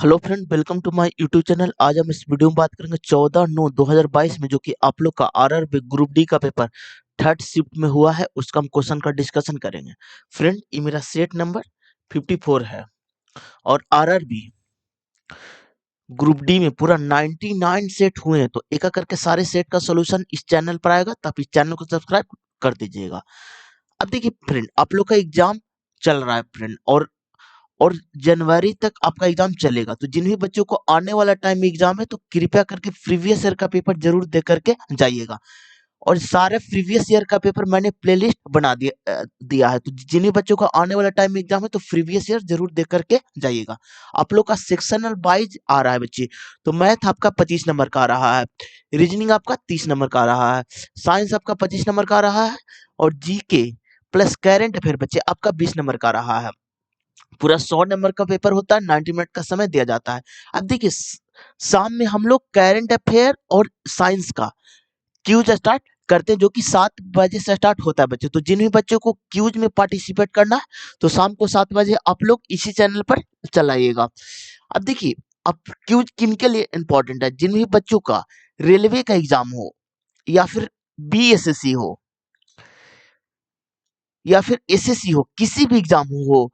Hello friend, welcome to my YouTube channel. आज हम इस वीडियो में बात करेंगे 14/9/2022 में जो कि आप लोग का आरआरबी ग्रुप डी का पेपर थर्ड शिफ्ट में हुआ है, उसका हम क्वेश्चन का डिस्कशन करेंगे। फ्रेंड, ये मेरा सेट नंबर 54 है और आरआरबी ग्रुप डी में पूरा 99 सेट हुए हैं। तो एक एक करके सारे सेट का सॉल्यूशन इस चैनल पर आएगा, तो आप इस चैनल को सब्सक्राइब कर दीजिएगा। अब देखिए फ्रेंड, आप लोग का एग्जाम चल रहा है फ्रेंड, और जनवरी तक आपका एग्जाम चलेगा। तो जिन भी बच्चों को आने वाला टाइम में एग्जाम है, तो कृपया करके प्रीवियस ईयर का पेपर जरूर दे करके जाइएगा। और सारे प्रीवियस ईयर का पेपर मैंने प्लेलिस्ट बना दिया है। तो जिन भी बच्चों का आने वाला टाइम में एग्जाम है, तो प्रीवियस ईयर जरूर दे करके जाइएगा। आप लोग का सेक्शनल वाइज आ रहा है बच्चे। तो मैथ आपका 25 नंबर का आ रहा है, रीजनिंग आपका 30 नंबर का आ रहा है, साइंस आपका 25 नंबर का आ रहा है, और जीके प्लस करेंट अफेयर बच्चे आपका 20 नंबर का आ रहा है। पूरा 100 नंबर का पेपर होता है, 90 मिनट का समय दिया जाता है। अब देखिए शाम में हम लोग करंट अफेयर और साइंस का क्यूज स्टार्ट करते हैं, जो कि 7 बजे से स्टार्ट होता है बच्चे। तो जिन भी बच्चों को क्यूज में पार्टिसिपेट करना है, तो शाम को 7 बजे आप लोग इसी चैनल पर चलाइएगा। अब देखिए, अब क्यूज किन के लिए इंपॉर्टेंट है? जिन भी बच्चों का रेलवे का एग्जाम हो, या फिर बीएसएससी हो, या फिर एसएससी हो, किसी भी एग्जाम हो,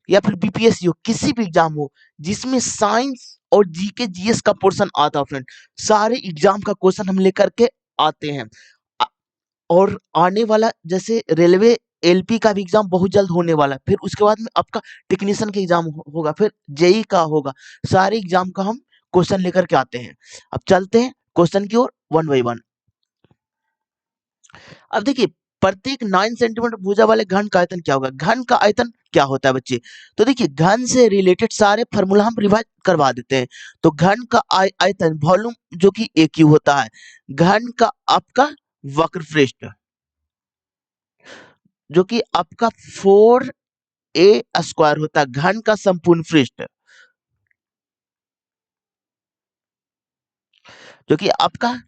या फिर बीपीएससी हो, किसी भी एग्जाम हो जिसमें साइंस और जीके जीएस का पोर्शन आता है फ्रेंड, सारे एग्जाम का क्वेश्चन हम लेकर के आते हैं। अ- और आने वाला जैसे रेलवे एलपी का भी एग्जाम बहुत जल्द होने वाला है, फिर उसके बाद में आपका टेक्नीशियन का एग्जाम होगा, फिर जेई का होगा। सारे एग्जाम का हम क्वेश्चन लेकर के आते हैं। अब चलते हैं क्वेश्चन की ओर वन बाई वन। अब देखिए, प्रत्येक 9 सेंटीमीटर भुजा वाले घन का आयतन क्या होगा? घन का आयतन क्या होता है बच्चे? तो देखिए, घन से रिलेटेड सारे फॉर्मूला हम रिवाइज करवा देते हैं। तो घन का आयतन वॉल्यूम जो कि ए क्यू होता है। घन का आपका वक्रपृष्ठ जो कि आपका 4a² होता है। घन का संपूर्ण पृष्ठ जो कि आपका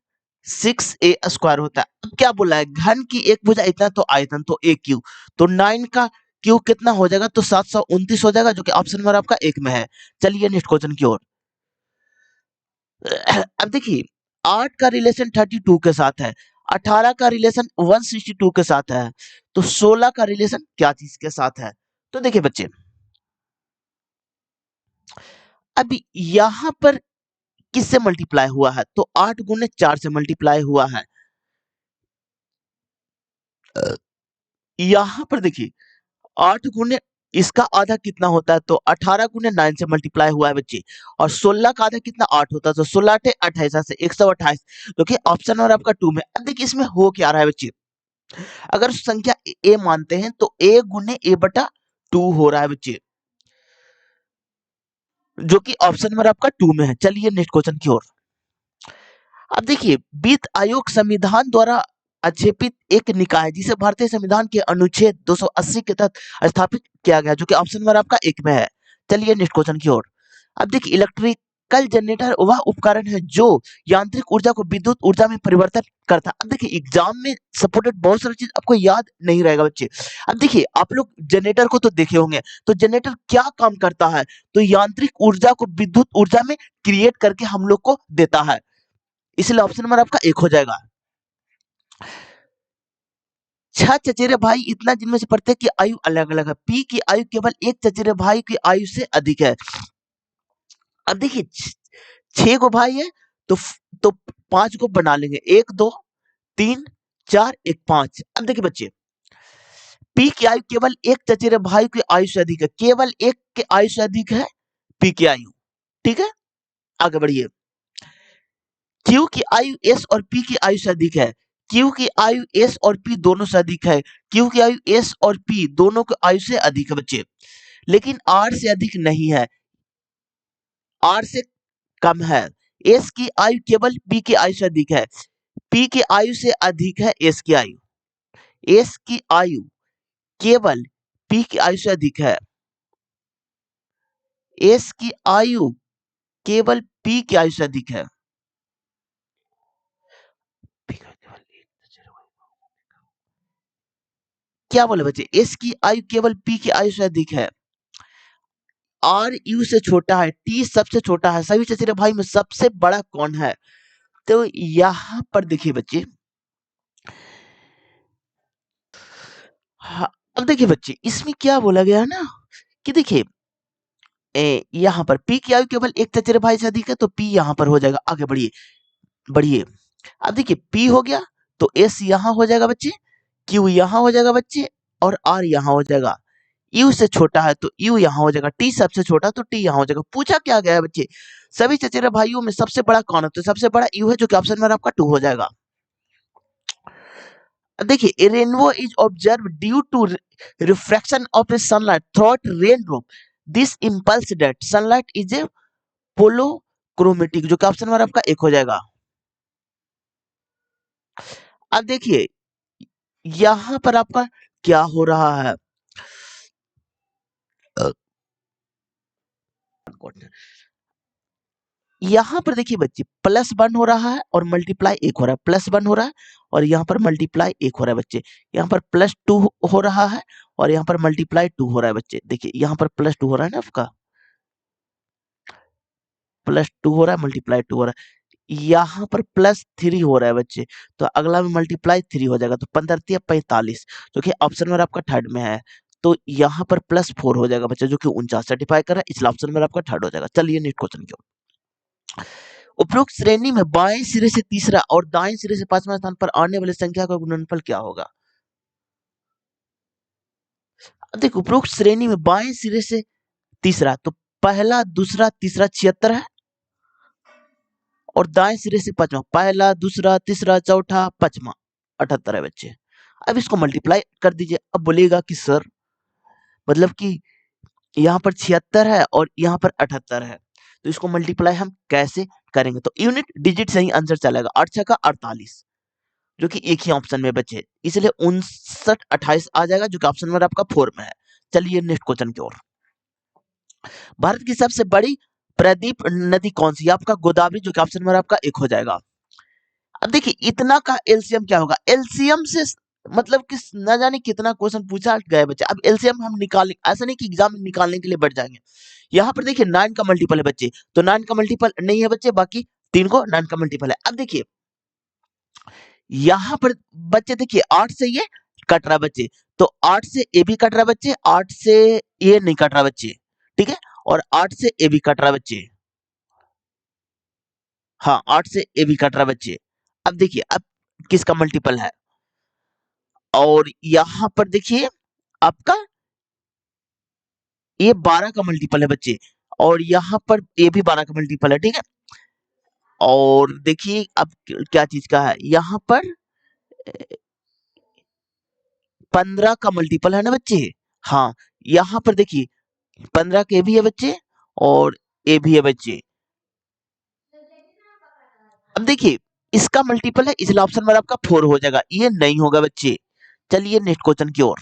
6a² होता है। अब क्या बोला है? घन की एक भुजा इतना तो आयतन तो ए क्यू। तो 9 का क्यू कितना हो जाएगा? तो 729 हो जाएगा, जो कि ऑप्शन नंबर आपका एक में है। चलिए नेक्स्ट क्वेश्चन की ओर। अब देखिए, 8 का रिलेशन 32 के साथ है, 18 का रिलेशन 162 के साथ है, तो 16 का रिलेशन क्या चीज के साथ है? तो देखिए बच्चे, अभी यहां पर किससे मल्टीप्लाई हुआ है? तो 8 × 4 से मल्टीप्लाई हुआ है। यहां पर देखिए, 8 × इसका आधा कितना होता है? तो 18 × 9 से मल्टीप्लाई हुआ है बच्चे। और 16 का आधा कितना? 8 होता है। तो 16 8 28 से 128, जो कि ऑप्शन नंबर आपका 2 में। अब देखिए, इसमें हो क्या रहा है बच्चे? अगर संख्या ए मानते हैं, तो a × a/2 हो रहा है बच्चे, जो कि ऑप्शन नंबर आपका 2 में है। चलिए नेक्स्ट क्वेश्चन की ओर। अब देखिए, वित्त आयोग संविधान द्वारा अच्छेपित एक निकाय है, जिसे भारतीय संविधान के अनुच्छेद 280 के तहत स्थापित किया गया, जो कि ऑप्शन नंबर आपका एक में है। चलिए नेक्स्ट क्वेश्चन की ओर। अब देखिए, इलेक्ट्रिकल जनरेटर वह उपकरण है जो यांत्रिक ऊर्जा को विद्युत ऊर्जा में परिवर्तन करता है। अब देखिए, एग्जाम में सपोर्टेड बहुत सारी चीज आपको याद नहीं रहेगा बच्चे। अब देखिए, आप लोग जनरेटर को तो देखे होंगे। तो जनरेटर क्या काम करता है? तो यांत्रिक ऊर्जा को विद्युत ऊर्जा में क्रिएट करके हम लोग को देता है। इसलिए ऑप्शन नंबर आपका एक हो जाएगा। 6 चचेरे भाई इतना, जिनमें से प्रत्येक की आयु अलग अलग है। पी की आयु केवल एक चचेरे भाई की आयु से अधिक है। अब देखिए, 6 को भाई है, तो तो 5 को बना लेंगे। 1 2 3 4 1 5। अब देखिए बच्चे, पी की आयु केवल एक चचेरे भाई की आयु से अधिक है। केवल एक के आयु से अधिक है पी की आयु। ठीक है, आगे बढ़िए। क्यू की आयु एस और पी की आयु से अधिक है। क्यू की आयु एस और पी दोनों से अधिक है। क्यू की आयु एस और पी दोनों की आयु से अधिक है बच्चे, लेकिन आर से अधिक नहीं है, आर से कम है। एस की आयु केवल पी की आयु से अधिक है। पी की आयु से अधिक है एस की आयु। एस की आयु केवल पी की आयु से अधिक है। एस की आयु केवल पी की आयु से अधिक है। क्या बोले बच्चे? एस की आयु केवल पी की आयु से अधिक है। आर यू से छोटा है, टी सबसे छोटा है, सभी चचेरे भाई में सबसे बड़ा कौन है? तो यहाँ पर देखिए बच्चे, हाँ, अब देखिए बच्चे इसमें क्या बोला गया है ना कि देखिए यहाँ पर पी की आयु केवल एक चचेरे भाई से अधिक है तो पी यहाँ पर हो जाएगा। आगे बढ़िए बढ़िए। अब देखिए पी हो गया तो एस यहाँ हो जाएगा बच्चे, क्यू यहाँ हो जाएगा बच्चे, और आर यहाँ हो जाएगा। यू से छोटा है तो यू यहाँ हो जाएगा, टी सबसे छोटा तो टी यहाँ हो जाएगा। पूछा क्या गया है बच्चे, सभी चचेरे भाइयों में सबसे बड़ा कौन है? तो सबसे बड़ा यू है, जो कि ऑप्शन में आपका 2 हो जाएगा। देखिए rainbow is observe due to refraction of a sunlight throughout raindrop, this impulse that sunlight is a polychromatic, जो कि ऑप्शन में आपका 1 हो जाएगा। अब देखिए यहां पर आपका क्या हो रहा है, यहाँ पर देखिए बच्चे +1 हो रहा है और मल्टीप्लाई 1 हो रहा है, +1 हो रहा है और यहाँ पर मल्टीप्लाई 1 हो रहा है बच्चे। यहाँ पर +2 हो रहा है और यहाँ पर मल्टीप्लाई 2 हो रहा है बच्चे। देखिए यहाँ पर +2 हो रहा है ना आपका, +2 हो रहा है, मल्टीप्लाई 2 हो रहा है। यहाँ पर +3 हो रहा है बच्चे, तो अगला में मल्टीप्लाई 3 हो जाएगा, तो 15 45, जो कि ऑप्शन में आपका थर्ड में है। तो यहाँ पर +4 हो जाएगा बच्चे, जो कि 49 सर्टिफाई कर रहा है, इसलिए ऑप्शन में आपका थर्ड हो जाएगा। चलिए नेक्स्ट क्वेश्चन की ओर। उपरोक्त श्रेणी में बाएं सिरे से तीसरा और दाएं सिरे से पांचवा स्थान पर आने वाली संख्या का गुणनफल क्या होगा? अब देखो उपरोक्त श्रेणी में बाएं सिरे से तीसरा, तो पहला दूसरा तीसरा 76 है, और दाएं सिरे से पांचवा, पहला दूसरा तीसरा चौथा पांचवा 78 है बच्चे। अब इसको मल्टीप्लाई कर दीजिए। अब बोलिएगा कि सर मतलब कि यहाँ पर 76 है और यहाँ पर 78 है, तो इसको मल्टीप्लाई हम कैसे करेंगे? तो यूनिट डिजिट से ही आंसर चलेगा, 8 छक्का 48, जो कि एक ही ऑप्शन में बचे, इसलिए 59 28 आ जाएगा, जो कि ऑप्शन नंबर आपका 4 में है। चलिए नेक्स्ट क्वेश्चन की ओर। भारत की सबसे बड़ी प्रदीप नदी कौन सी है? आपका गोदावरी, जो कि ऑप्शन नंबर आपका 1 हो जाएगा। अब देखिए इतना का एलसीएम क्या होगा? एलसीएम से मतलब कि न जाने कितना क्वेश्चन पूछा गया है बच्चे। अब एलसीएम हम निकालें, ऐसा नहीं कि एग्जाम में निकालने के लिए बैठ जाएंगे। यहाँ पर देखिए 9 का मल्टीपल है बच्चे, तो 9 का मल्टीपल नहीं है बच्चे, बाकी 3 को 9 का मल्टीपल है। अब देखिए यहाँ पर बच्चे देखिए 8 से ये कट रहा है बच्चे, तो 8 से ए भी कट रहा है बच्चे, 8 से ये नहीं कट रहा बच्चे, ठीक है, और 8 से ए भी कट रहा है बच्चे। हाँ 8 से ए भी कट रहा है बच्चे। अब देखिए अब किसका मल्टीपल है, और यहाँ पर देखिए आपका ये 12 का मल्टीपल है बच्चे, और यहाँ पर ये भी 12 का मल्टीपल है, ठीक है। और देखिए अब क्या चीज का है, यहाँ पर 15 का मल्टीपल है ना बच्चे। हाँ यहाँ पर देखिए 15 के भी है बच्चे और ए भी है बच्चे। अब देखिए इसका मल्टीपल है, इसलिए ऑप्शन नंबर आपका 4 हो जाएगा, ये नहीं होगा बच्चे। चलिए नेक्स्ट क्वेश्चन की ओर।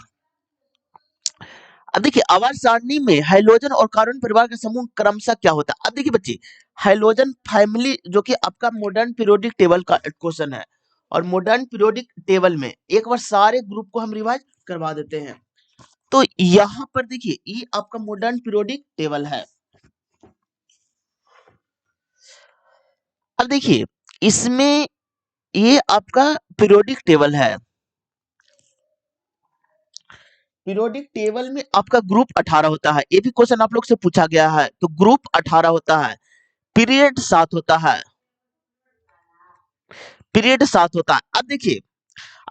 अब देखिए आवाज सारणी में हाइड्रोजन और कार्बन परिवार का समूह क्रमशः क्या होता है? अब देखिए बच्चे हाइड्रोजन फैमिली, जो कि आपका मॉडर्न पीरियोडिक टेबल का क्वेश्चन है, और मॉडर्न पीरियोडिक टेबल में एक बार सारे ग्रुप को हम रिवाइज करवा देते हैं। तो यहाँ पर देखिए ये आपका मॉडर्न पीरियोडिक टेबल है। अब देखिए इसमें ये आपका पीरियोडिक टेबल है, पीरियोडिक टेबल में आपका ग्रुप 18 होता है, ये भी क्वेश्चन आप लोग से पूछा गया है, तो ग्रुप 18 होता है, पीरियड 7 होता है, पीरियड 7 होता है। अब देखिए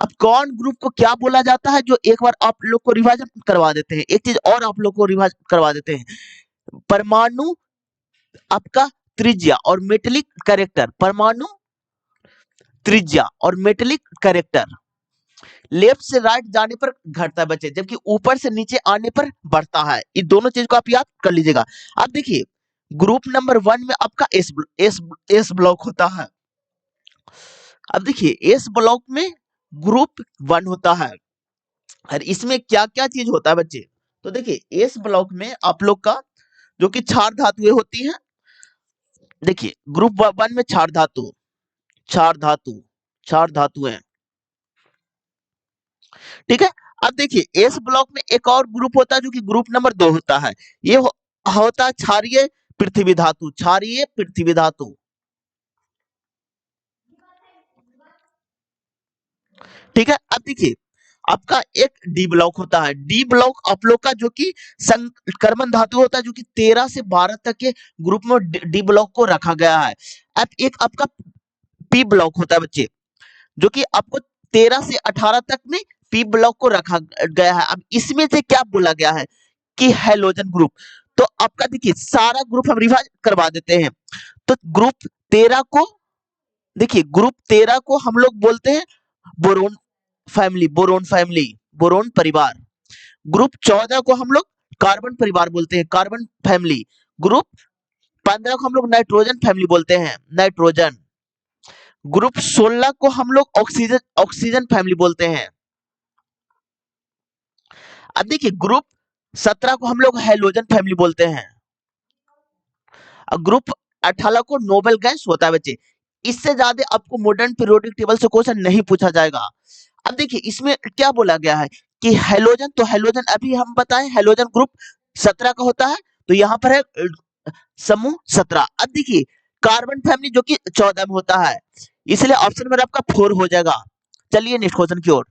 अब कौन ग्रुप को क्या बोला जाता है, जो एक बार आप लोग को रिवाइज करवा देते हैं। एक चीज और आप लोग को रिवाइज करवा देते हैं, परमाणु आपका त्रिज्या और मेटेलिक कैरेक्टर, परमाणु त्रिज्या और मेटेलिक कैरेक्टर लेफ्ट से राइट जाने पर घटता है बच्चे, जबकि ऊपर से नीचे आने पर बढ़ता है। ये दोनों चीज को आप याद कर लीजिएगा। अब देखिए ग्रुप नंबर 1 में आपका एस ब्लॉक होता है। अब देखिए एस ब्लॉक में ग्रुप 1 होता है, और इसमें क्या क्या चीज होता है बच्चे? तो देखिए एस ब्लॉक में आप लोग का जो कि क्षार धातुएं होती हैं। देखिए ग्रुप 1 में क्षार धातु, क्षार धातु, क्षार धातुएं, ठीक है। अब देखिए एस ब्लॉक में एक और ग्रुप होता है, जो कि ग्रुप नंबर 2 होता है, ये होता है क्षारीय पृथ्वी धातु, क्षारीय पृथ्वी धातु। ठीक है, अब देखिए आपका एक डी ब्लॉक होता है, डी ब्लॉक आप लोग का जो कि संक्रमण धातु होता है, जो कि 13 से 12 तक के ग्रुप में डी ब्लॉक को रखा गया है। अब एक आपका पी ब्लॉक होता है बच्चे, जो कि आपको 13 से 18 तक में पी ब्लॉक को रखा गया है। अब इसमें से क्या बोला गया है कि हैलोजन ग्रुप। तो आपका देखिए सारा ग्रुप हम रिवाइज करवा देते हैं। तो ग्रुप 13 को देखिए, ग्रुप 13 को हम लोग बोलते हैं boron family, boron family, boron परिवार। ग्रुप 14 को हम लोग कार्बन परिवार बोलते हैं, कार्बन फैमिली। ग्रुप 15 को हम लोग नाइट्रोजन फैमिली बोलते हैं, नाइट्रोजन। ग्रुप 16 को हम लोग ऑक्सीजन ऑक्सीजन फैमिली बोलते हैं। अब देखिए ग्रुप 17 को हम लोग हैलोजन फैमिली बोलते हैं। और ग्रुप 18 को नोबल गैस होता है बच्चे। इससे ज्यादा आपको मॉडर्न पीरियोडिक टेबल से क्वेश्चन नहीं पूछा जाएगा। अब देखिए इसमें क्या बोला गया है कि हैलोजन, तो हैलोजन अभी हम बताएं हैलोजन ग्रुप 17 का होता है, तो यहाँ पर है समूह 17। अब देखिए कार्बन फैमिली जो कि 14 में होता है, इसलिए ऑप्शन नंबर आपका 4 हो जाएगा। चलिए नेक्स्ट क्वेश्चन की ओर।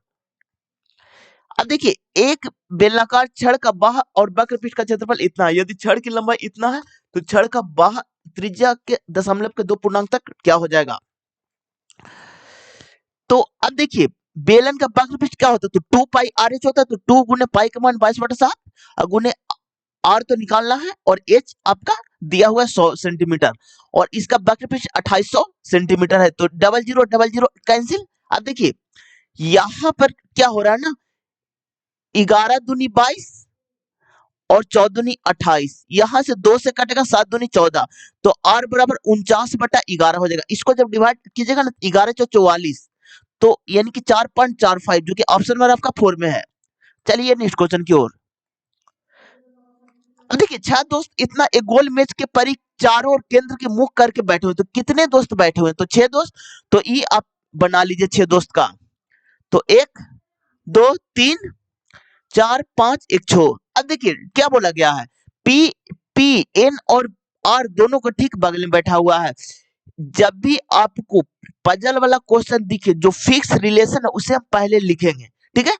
अब देखिए एक बेलनाकार छड़ का बाह और वक्र पृष्ठ का क्षेत्रफल इतना है। यदि छड़ की लंबाई इतना है तो छड़ का बाह त्रिज्या के दशमलव के 2 पूर्णांक तक क्या हो जाएगा। तो अब देखिए बेलन का वक्र पृष्ठ क्या होता है, तो 2 पाई आर एच होता है। तो 2 गुने पाई का मान 22/7 और गुने आर तो निकालना है, और एच आपका दिया हुआ है 100 सेंटीमीटर, और इसका वक्र पृष्ठ 2800 सेंटीमीटर है। तो 00 कैंसिल। अब देखिए यहां पर क्या हो रहा है ना, 11 दूनी 22 और 14 दूनी 28, यहां से 2 से कटेगा 7 दूनी 14, तो r बराबर 49/11 हो जाएगा। इसको जब डिवाइड कीजिएगा ना 11 चौ 44, तो यानी कि 4.45, जो कि ऑप्शन नंबर आपका 4 में है। चलिए नेक्स्ट क्वेश्चन की ओर। अब देखिए 6 दोस्त इतना एक गोल मेज के परिघ चारों ओर केंद्र के मुख करके बैठे हुए, तो कितने दोस्त बैठे हुए हैं, तो 6 दोस्त। तो ये आप बना लीजिए 6 दोस्त का। तो 1 2 3 4 5 1 6। अब देखिए क्या बोला गया है, पी पी एन और आर दोनों को ठीक बगल में बैठा हुआ है। जब भी आपको पजल वाला क्वेश्चन दिखे जो फिक्स रिलेशन है उसे हम पहले लिखेंगे, ठीक है।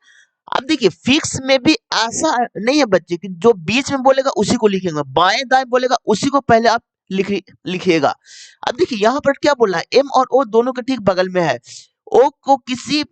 अब देखिए फिक्स में भी ऐसा नहीं है बच्चे कि जो बीच में बोलेगा उसी को लिखेंगे, बाएं दाएं बोलेगा उसी को पहले आप लिखिएगा। अब देखिए यहाँ पर क्या बोला है, एम और ओ दोनों के ठीक बगल में है। ओ को किसी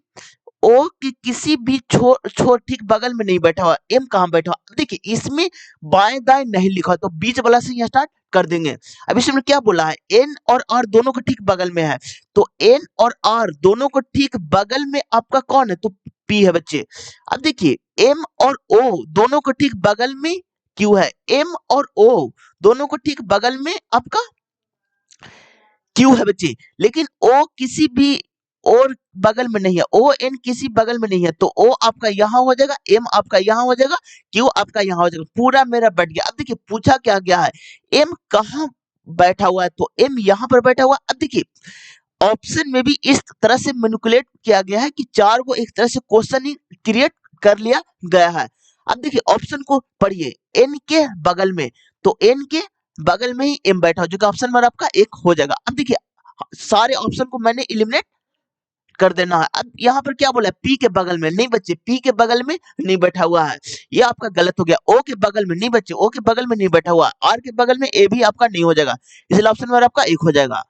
ओ की किसी भी छोर ठीक बगल में नहीं बैठा हुआ, एम कहाँ बैठा हुआ। देखिए इसमें बाएं दाएं नहीं लिखा, तो बीच वाला से यहाँ स्टार्ट कर देंगे। अब इसमें क्या बोला है, एन और आर दोनों को ठीक बगल में है, तो एन और आर दोनों को ठीक बगल में आपका कौन है, तो पी है बच्चे। अब देखिए एम और ओ दोनों को ठीक बगल में क्यू है, एम और ओ दोनों को ठीक बगल में आपका क्यू है बच्चे। लेकिन ओ किसी भी और बगल में नहीं है, ओ एन किसी बगल में नहीं है, तो ओ आपका यहाँ हो जाएगा, एम आपका यहाँ हो जाएगा, क्यू आपका यहाँ हो जाएगा, पूरा मेरा बैठ गया। अब देखिए पूछा क्या गया है, एम कहाँ बैठा हुआ है, तो एम यहाँ पर बैठा हुआ। अब देखिए ऑप्शन में भी इस तरह से मैनिपुलेट किया गया है कि चार को एक तरह से क्वेश्चन ही क्रिएट कर लिया गया है। अब देखिए ऑप्शन को पढ़िए, एन के बगल में, तो एन के बगल में ही एम बैठा हो, जो कि ऑप्शन नंबर आपका 1 हो जाएगा। अब देखिए सारे ऑप्शन को मैंने एलिमिनेट कर देना है। अब यहाँ पर क्या बोला है, पी के बगल में नहीं बच्चे, पी के बगल में नहीं बैठा हुआ है, ये आपका गलत हो गया। ओ के बगल में नहीं बच्चे, ओ के बगल में नहीं बैठा हुआ, आर के बगल में ए भी आपका नहीं हो जाएगा, इसलिए ऑप्शन नंबर आपका 1 हो जाएगा।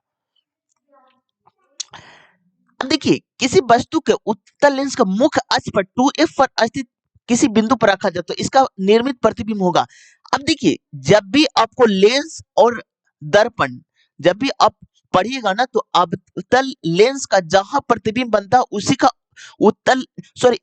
अब देखिए किसी वस्तु के उत्तल लेंस का मुख्य अक्ष पर 2f पर स्थित किसी बिंदु पर रखा जाए तो इसका निर्मित प्रतिबिंब होगा। अब देखिए जब भी आपको लेंस और दर्पण, जब भी आप पढ़िएगा ना, तो अवतल लेंस का जहां प्रतिबिंब बनता है उसी का उत्तल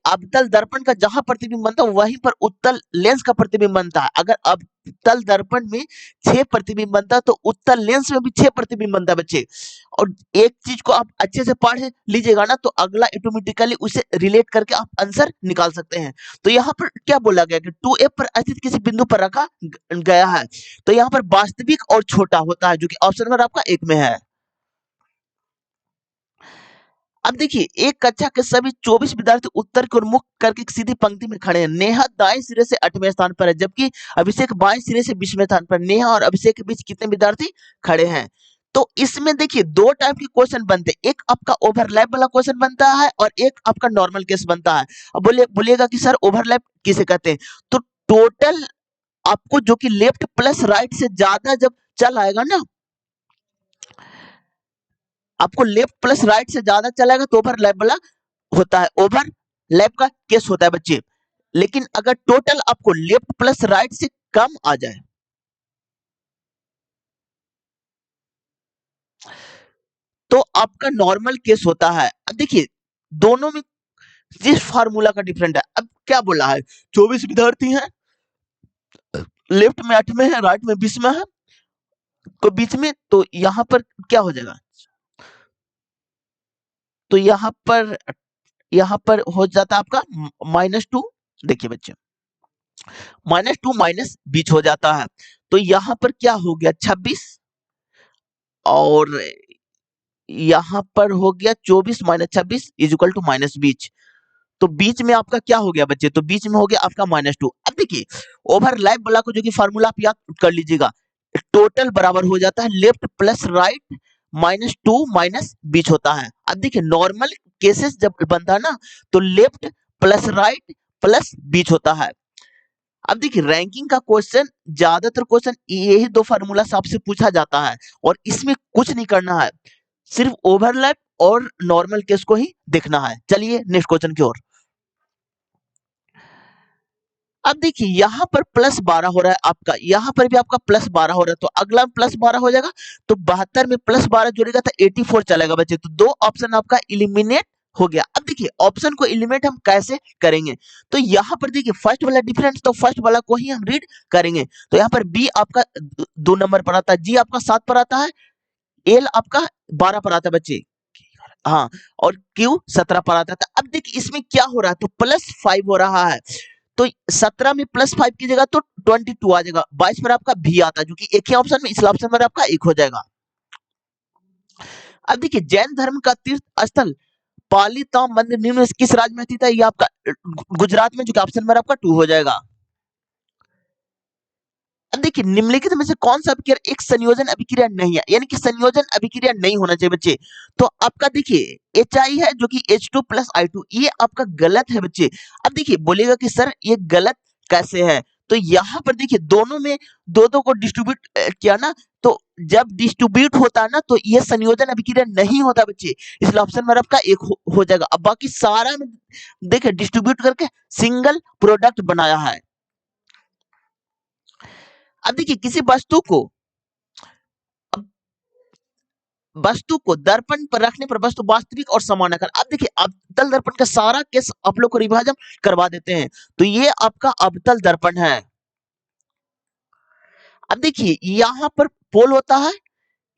अवतल दर्पण का जहां प्रतिबिंब बनता है वहीं पर उत्तल लेंस का प्रतिबिंब बनता है। अगर अवतल दर्पण में 6 प्रतिबिंब बनता है तो उत्तल लेंस में भी 6 प्रतिबिंब बनता है बच्चे। और एक चीज को आप अच्छे से पढ़ लीजिएगा ना, तो अगला ऑटोमेटिकली उसे रिलेट करके आप आंसर निकाल सकते हैं। तो यहाँ पर क्या बोला गया कि 2f पर स्थित किसी बिंदु पर रखा गया है, तो यहाँ पर वास्तविक और छोटा होता है, जो कि ऑप्शन नंबर आपका 1 में है। अब देखिए एक कक्षा के सभी 24 विद्यार्थी उत्तर की ओर मुख करके एक सीधी पंक्ति में खड़े हैं। नेहा दाएं सिरे से 8वें स्थान पर है, जबकि अभिषेक बाएं सिरे से 20वें स्थान पर। नेहा और अभिषेक के बीच कितने विद्यार्थी खड़े हैं? तो इसमें देखिए दो टाइप के क्वेश्चन बनते हैं, एक आपका ओवरलैप वाला क्वेश्चन बनता है और एक आपका नॉर्मल केस बनता है। अब बोलिएगा कि सर ओवरलैप किसे कहते हैं? तो टोटल आपको जो कि लेफ्ट प्लस राइट से ज्यादा जब चल आएगा ना, आपको लेफ्ट प्लस राइट से ज्यादा चलेगा तो ओवरलैप वाला होता है, ओवरलैप का केस होता है बच्चे। लेकिन अगर टोटल आपको लेफ्ट प्लस राइट से कम आ जाए तो आपका नॉर्मल केस होता है। अब देखिए दोनों में जिस फार्मूला का डिफरेंट है। अब क्या बोला है, 24 विद्यार्थी हैं, लेफ्ट में 8 में है, राइट में 20 में है, तो बीच में, तो यहां पर क्या हो जाएगा, तो यहां पर हो जाता है आपका -2। देखिए बच्चे -2 माइनस 20 हो जाता है, तो यहां पर क्या हो गया 26 और यहां पर हो गया 24 माइनस 26 इज इक्वल टू -20। तो बीच में आपका क्या हो गया बच्चे, तो बीच में हो गया आपका -2। अब देखिए ओवरलैप वाला को जो कि फार्मूला आप याद कर लीजिएगा, टोटल बराबर हो जाता है लेफ्ट प्लस राइट -2 माइनस 20 होता है। अब देखिए नॉर्मल केसेस जब बनता है ना तो लेफ्ट प्लस राइट प्लस 20 होता है। अब देखिए रैंकिंग का क्वेश्चन, ज्यादातर क्वेश्चन यही दो फार्मूला से आपसे पूछा जाता है और इसमें कुछ नहीं करना है, सिर्फ ओवरलैप और नॉर्मल केस को ही देखना है। चलिए नेक्स्ट क्वेश्चन की ओर। अब देखिए यहाँ पर +12 हो रहा है आपका, यहाँ पर भी आपका +12 हो रहा है, तो अगला +12 हो जाएगा, तो 72 में +12 जोड़ेगा तो 84 चलेगा बच्चे। तो दो ऑप्शन आपका इलिमिनेट हो गया। अब देखिए ऑप्शन को एलिमिनेट हम कैसे करेंगे, तो यहाँ पर देखिए फर्स्ट वाला डिफरेंस, तो फर्स्ट वाला को ही हम रीड करेंगे। तो यहाँ पर बी आपका 2 नंबर पर आता है, जी आपका 7 पर आता है, एल आपका 12 पर आता है बच्चे, हाँ, और क्यू 17 पर आता था। अब देखिए इसमें क्या हो रहा है, तो +5 हो रहा है, तो 17 में +5 की जगह तो 22 आ जाएगा, 22 पर आपका भी आता है, जो कि एक ही ऑप्शन में, इसलिए ऑप्शन पर आपका एक हो जाएगा। अब देखिए जैन धर्म का तीर्थ स्थल पालीताम मंदिर निम्न में से किस राज्य में स्थित है, ये आपका गुजरात में, जो कि ऑप्शन पर आपका 2 हो जाएगा। अब देखिए निम्नलिखित में से कौन सा अभिक्रिया एक संयोजन अभिक्रिया नहीं है, यानी कि संयोजन अभिक्रिया नहीं होना चाहिए बच्चे। तो आपका देखिए HI है जो कि H2 प्लस I2, ये आपका गलत है बच्चे। अब देखिए बोलेगा कि सर ये गलत कैसे है, तो यहाँ पर देखिए दोनों में दो दो को डिस्ट्रीब्यूट किया ना, तो जब डिस्ट्रीब्यूट होता है ना तो ये संयोजन अभिक्रिया नहीं होता बच्चे, इसलिए ऑप्शन नंबर आपका एक हो जाएगा। अब बाकी सारा में देखिए डिस्ट्रीब्यूट करके सिंगल प्रोडक्ट बनाया है। अब देखिए किसी वस्तु को दर्पण पर रखने पर वस्तु वास्तविक और समान आकार। अब देखिए अवतल दर्पण का सारा केस आप लोग को रिवाइज करवा देते हैं, तो ये आपका अवतल दर्पण है। अब देखिए यहाँ पर पोल होता है,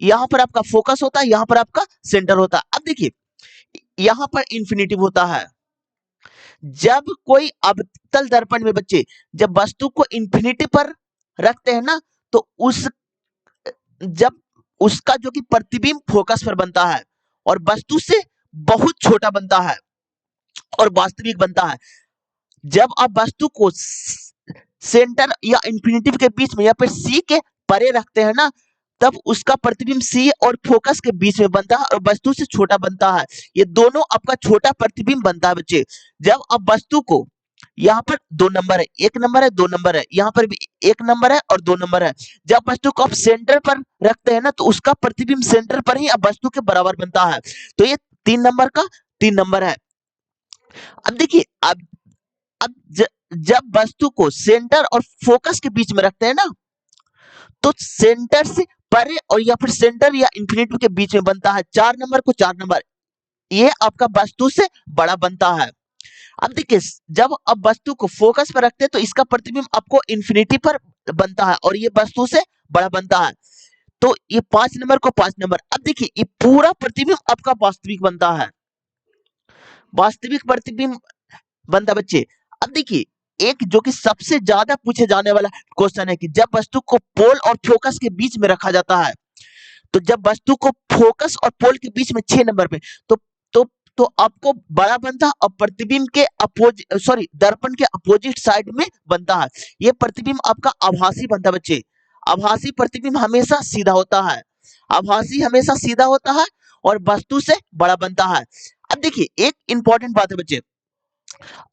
यहाँ पर आपका फोकस होता है, यहाँ पर आपका सेंटर होता है। अब देखिए यहाँ पर इंफिनिटिव होता है, जब कोई अवतल दर्पण में बच्चे जब वस्तु को इंफिनिटी पर रखते हैं ना, तो जब उसका जो कि प्रतिबिंब फोकस पर बनता है और वस्तु से बहुत छोटा बनता है और वास्तविक बनता है। जब आप वस्तु को सेंटर या इंफिनिटी के बीच में या फिर सी के परे रखते हैं ना, तब उसका प्रतिबिंब सी और फोकस के बीच में बनता है और वस्तु से छोटा बनता है। ये दोनों आपका छोटा प्रतिबिंब बनता है बच्चे। जब आप वस्तु को यहाँ पर 2 नंबर है, 1 नंबर है, 2 नंबर है, यहाँ पर भी 1 नंबर है और 2 नंबर है। जब वस्तु को आप सेंटर पर रखते हैं ना, तो उसका प्रतिबिंब सेंटर पर ही अब वस्तु के बराबर बनता है। तो ये 3 नंबर का 3 नंबर है। अब देखिए अब जब वस्तु को सेंटर और फोकस के बीच में रखते हैं ना, तो सेंटर से परे और या फिर सेंटर या इंफिनिटी के बीच में बनता है 4 नंबर को 4 नंबर, ये आपका वस्तु से बड़ा बनता है। अब देखिए जब अब वस्तु को फोकस पर रखते हैं तो इसका प्रतिबिंब आपको इंफिनिटी पर बनता है और ये वस्तु से बड़ा बनता है, तो ये 5 नंबर को 5 नंबर। अब देखिए ये पूरा प्रतिबिंब आपका वास्तविक बनता है, वास्तविक प्रतिबिंब बनता बच्चे। अब देखिए एक जो कि सबसे ज्यादा पूछे जाने वाला क्वेश्चन है कि जब वस्तु को पोल और फोकस के बीच में रखा जाता है, तो जब वस्तु को फोकस और पोल के बीच में 6 नंबर पे, तो तो आपको बड़ा बनता है और प्रतिबिंब के दर्पण के अपोजिट साइड में बनता है। ये प्रतिबिंब आपका आभासी बनता है बच्चे। आभासी प्रतिबिंब हमेशा सीधा होता है। आभासी हमेशा सीधा होता है और वस्तु से बड़ा बनता है। अब देखिए एक इंपॉर्टेंट बात है बच्चे,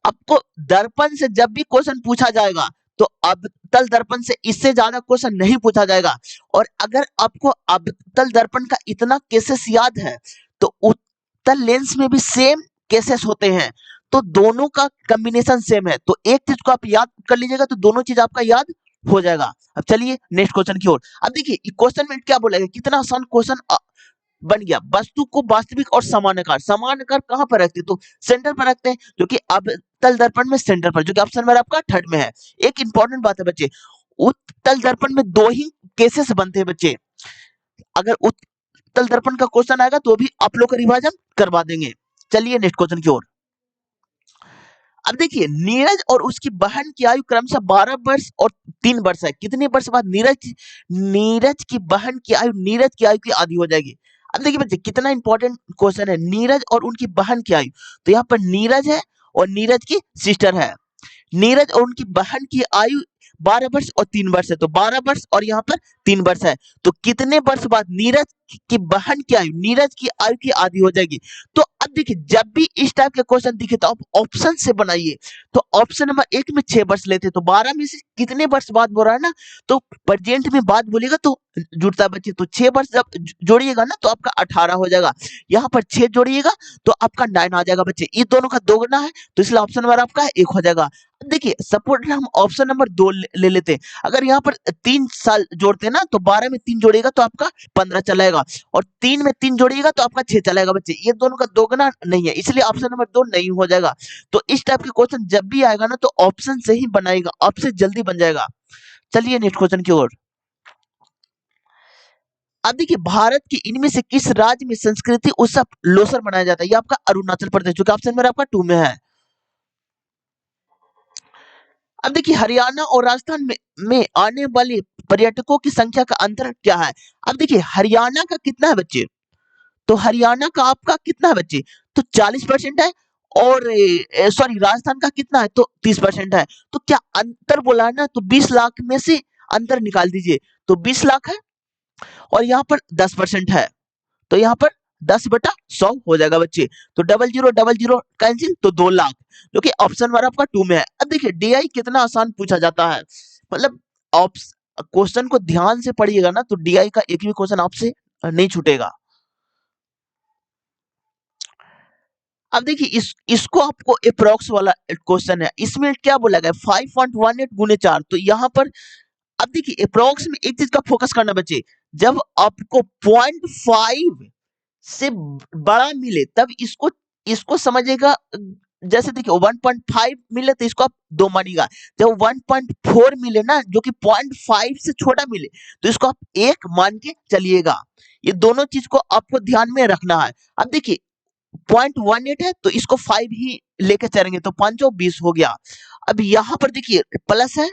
आपको दर्पण से जब भी क्वेश्चन पूछा जाएगा तो अवतल दर्पण से इससे ज्यादा क्वेश्चन नहीं पूछा जाएगा। और अगर आपको अवतल दर्पण का इतना केसेस याद है तो उत्तल लेंस में भी सेम केसेस होते हैं। तो दोनों का कॉम्बिनेशन सेम है, तो एक चीज को आप याद कर लीजिएगा तो दोनों चीज आपका याद हो जाएगा। अब चलिए नेक्स्ट क्वेश्चन की ओर। अब देखिए क्वेश्चन में क्या बोलेगा, कितना आसान क्वेश्चन बन गया। वस्तु को वास्तविक और समान आकार, समान आकार कहां पर रखते हैं, तो सेंटर पर रखते हैं, जो कि अवतल दर्पण में सेंटर पर, जो कि ऑप्शन नंबर आपका थर्ड में है। एक इंपॉर्टेंट बात है बच्चे, उत्तल दर्पण में दो ही केसेस बनते हैं बच्चे। अगर उत्तल दर्पण का क्वेश्चन आएगा तो भी आप लोग का रिवाइजन करवा देंगे। चलिए नेक्स्ट क्वेश्चन की ओर। अब देखिए नीरज और उसकी बहन की आयु क्रमशः 12 वर्ष और 3 वर्ष है। कितने वर्ष बाद नीरज नीरज की बहन की आयु नीरज की आयु की आधी हो जाएगी। अब देखिए बच्चे कितना इंपॉर्टेंट क्वेश्चन है, नीरज और उनकी बहन की आयु। तो यहाँ पर नीरज है और नीरज की सिस्टर है। नीरज और उनकी बहन की आयु 12 वर्ष और 3 वर्ष है, तो 12 वर्ष और यहाँ पर 3 वर्ष है। तो कितने वर्ष बाद नीरज की बहन की आयु नीरज की आयु की आधी हो जाएगी। तो अब देखिए जब भी इस टाइप के क्वेश्चन दिखे तो आप ऑप्शन से बनाइए। तो ऑप्शन नंबर 1 में 6 वर्ष लेते, तो 12 में से कितने वर्ष बाद बोल रहा है ना, तो प्रेजेंट में बात बोलेगा तो जुड़ता है बच्चे। तो 6 वर्ष जब जोड़िएगा ना तो आपका 18 हो जाएगा। यहाँ पर 6 जोड़िएगा तो आपका 9 आ जाएगा बच्चे। ये दोनों का दोगुना है तो इसलिए ऑप्शन नंबर आपका 1 हो जाएगा। देखिए सपोर्ट हम ऑप्शन नंबर 2 ले लेते हैं। अगर यहाँ पर 3 साल जोड़ते हैं ना तो 12 में 3 जोड़ेगा तो आपका 15 चलाएगा, और 3 में 3 जोड़िएगा तो आपका 6 चलाएगा बच्चे। ये दोनों का दोगुना नहीं है, इसलिए ऑप्शन नंबर 2 नहीं हो जाएगा। तो इस टाइप के क्वेश्चन जब भी आएगा ना तो ऑप्शन से ही बनाएगा, आपसे जल्दी बन जाएगा। चलिए नेक्स्ट क्वेश्चन की ओर। अब देखिए भारत के इनमें से किस राज्य में संस्कृति उत्सव लोसर मनाया जाता है, ये आपका अरुणाचल प्रदेश, जो कि ऑप्शन नंबर आपका 2 में है। अब देखिए हरियाणा और राजस्थान में आने वाले पर्यटकों की संख्या का अंतर क्या है। अब देखिए हरियाणा का कितना है बच्चे, तो हरियाणा का आपका कितना है बच्चे, तो 40% है। और सॉरी राजस्थान का कितना है, तो 30% है। तो क्या अंतर बोला है ना, तो 20 लाख में से अंतर निकाल दीजिए, तो 20 लाख है और यहाँ पर 10% है, तो यहाँ पर 10/100 हो जाएगा बच्चे। तो 0000 कैंसिल, तो 2 लाख, जो कि ऑप्शन नंबर आपका 2 में है। अब देखिए डीआई कितना आसान पूछा जाता है, मतलब क्वेश्चन को ध्यान से पढ़िएगा ना तो डीआई का एक भी क्वेश्चन आपसे नहीं छूटेगा। अब देखिए इसको आपको अप्रोक्स वाला क्वेश्चन है, इसमें क्या बोला गया 5.18 गुने 4। तो यहाँ पर अब देखिए अप्रोक्स में एक चीज का फोकस करना बच्चे, जब आपको 0.5 से बड़ा मिले तब इसको इसको समझिएगा। जैसे देखिए 1.5 मिले तो इसको आप 2 मानिएगा। जब 1.4 मिले ना जो कि 0.5 से छोटा मिले तो इसको आप 1 मान के चलिएगा। ये दोनों चीज को आपको ध्यान में रखना है। अब देखिए 0.18 है तो इसको 5 ही लेके चलेंगे, तो 5 और 20 हो गया। अब यहाँ पर देखिए प्लस है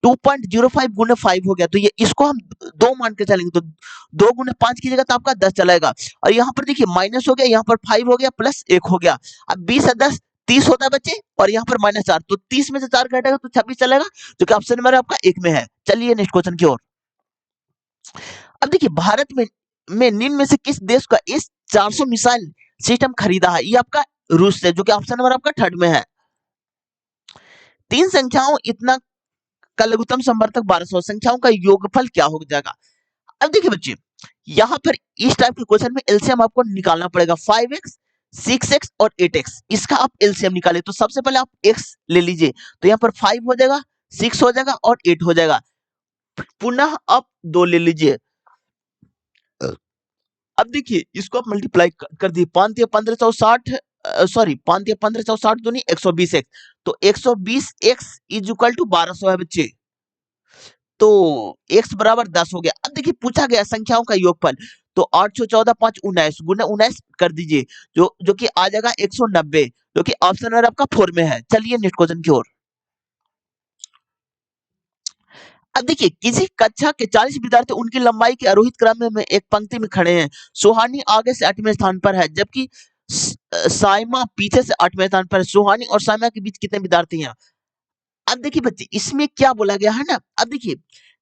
2.05 गुने 5 हो गया, तो ये इसको हम 2 मान के चलेंगे, तो 2 गुने 5 कीजिएगा तो आपका 10 चलाएगा। और यहाँ पर देखिए माइनस हो गया, यहाँ पर 5 हो गया प्लस 1 हो गया। अब 20 है 10 30 होता है बच्चे, और यहाँ पर -4, तो 30 में से 4 घटेगा तो 26 चलेगा, जो कि ऑप्शन नंबर आपका 1 में है। चलिए नेक्स्ट क्वेश्चन की ओर। अब देखिए भारत में निम्न में से किस देश का इस 400 मिसाइल सिस्टम खरीदा है, ये आपका रूस से, जो कि ऑप्शन नंबर आपका 3rd में है। 3 संख्याओं इतना का लघुत्तम समवर्तक 1200, संख्याओं का योगफल क्या हो जाएगा। अब देखिए बच्चे यहाँ पर इस टाइप के क्वेश्चन में एलसीएम आपको निकालना पड़ेगा। 5x 6x और 8x, इसका आप एलसीएम निकाले तो सबसे पहले आप x ले लीजिए, तो यहाँ पर 5 हो जाएगा 6 हो जाएगा और 8 हो जाएगा। पुनः आप 2 ले लीजिए। अब देखिए इसको आप मल्टीप्लाई कर दिए, 5 या 1560 सॉरी 5 या 1560 दूनी 120x, तो 120x इज इक्वल टू 1200 है बच्चे, तो x बराबर 10 हो गया। अब देखिए पूछा गया संख्याओं का योगफल, तो 814 5 19 गुना 19 कर दीजिए, जो कि आ जाएगा 190, जो कि ऑप्शन नंबर आपका 4 में है। चलिए नेक्स्ट क्वेश्चन की ओर। अब देखिए किसी कक्षा के 40 विद्यार्थी उनकी लंबाई के आरोहित क्रम में एक पंक्ति में खड़े हैं। सुहानी आगे से 8वें स्थान पर है, जबकि साइमा पीछे से 8वें स्थान पर है। सुहानी और साइमा के बीच कितने विद्यार्थी हैं? अब देखिए बच्चे, इसमें क्या बोला गया है ना, अब देखिए